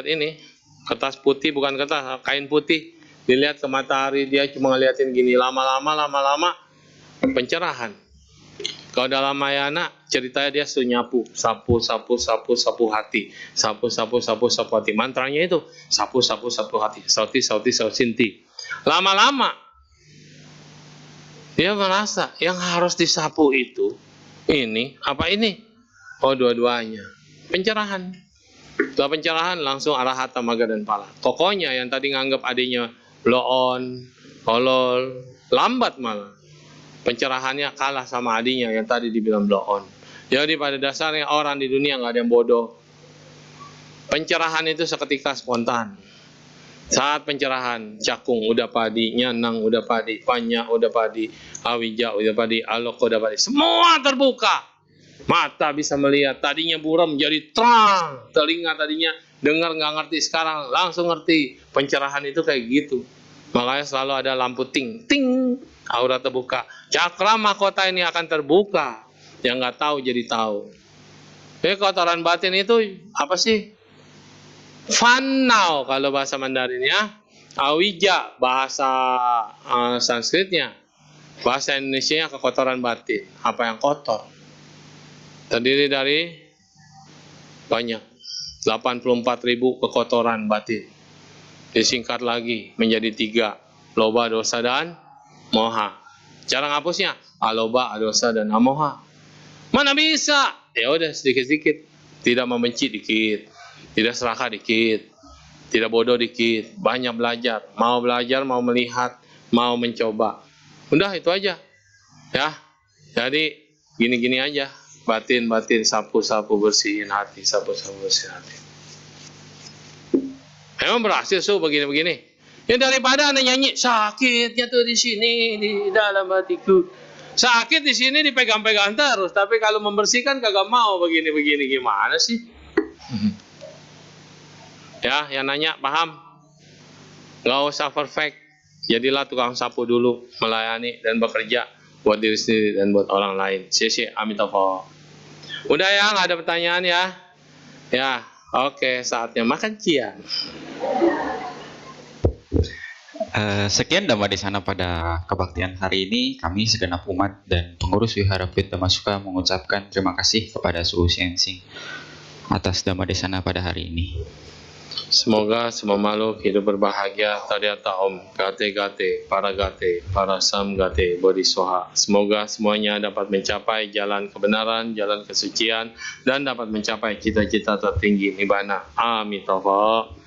ini, kertas putih, bukan kertas, kain putih. Dilihat ke matahari, dia cuma ngeliatin gini. Lama-lama pencerahan. Kalau dalam Mahayana ceritanya dia nyapu, sapu hati, sapu hati. Mantranya itu sapu hati, sauti sausinti. Lama-lama dia merasa yang harus disapu itu ini apa ini? Oh, dua-duanya. Pencerahan. Setelah pencerahan langsung arahata maga dan pala. Kokonya yang tadi nganggap adiknya blow on, holol, lambat malah. Pencerahannya kalah sama adiknya yang tadi dibilang blow on. Jadi pada dasarnya orang di dunia nggak ada yang bodoh. Pencerahan itu seketika spontan. Saat pencerahan, cakung udah padi, nyanang udah padi, panyak udah padi, awija udah padi, alok udah padi, semua terbuka. Mata bisa melihat, tadinya buram jadi terang, telinga tadinya dengar nggak ngerti, sekarang langsung ngerti. Pencerahan itu kayak gitu. Makanya selalu ada lampu ting, ting, aura terbuka. Cakra mahkota ini akan terbuka. Yang nggak tahu jadi tahu. Jadi kotoran batin itu apa sih? Fannau kalau bahasa Mandarinnya, awija bahasa Sanskritnya, bahasa Indonesianya kekotoran batin. Apa yang kotor? Terdiri dari banyak 84.000 kekotoran batin. Disingkat lagi menjadi 3, loba, dosa, dan moha. Cara ngapusnya, aloba, dosa, dan amoha. Mana bisa? Ya udah sedikit-sedikit, tidak membenci dikit, tidak serakah dikit, tidak bodoh dikit, banyak belajar, mau melihat, mau mencoba. Udah itu aja. Ya. Jadi gini-gini aja. Batin sapu bersihin hati, sapu bersihin hati. Emang berhasil begini-begini. Ya daripada Anda nyanyi sakitnya tuh di sini di dalam hatiku. Sakit di sini dipegang-pegang terus, tapi kalau membersihkan kagak mau begini-begini, gimana sih? Ya, yang nanya paham? Nggak usah perfect. Jadilah tukang sapu dulu, melayani dan bekerja buat diri sendiri dan buat orang lain. Sisi Amitabha. Udah ya, nggak ada pertanyaan ya? Ya, oke, saatnya makan siang. Sekian Dhamma Desana pada kebaktian hari ini. Kami segenap umat dan pengurus Wihara Bhuit Dhammasuka mengucapkan terima kasih kepada Suhu Siensing atas Dhamma Desana pada hari ini. Semoga semua makhluk hidup berbahagia. Tadiyata Om, Gate, para Sam Gate, Bodhisoha. Semoga semuanya dapat mencapai jalan kebenaran, jalan kesucian, dan dapat mencapai cita-cita tertinggi Nibbana. Amitabha.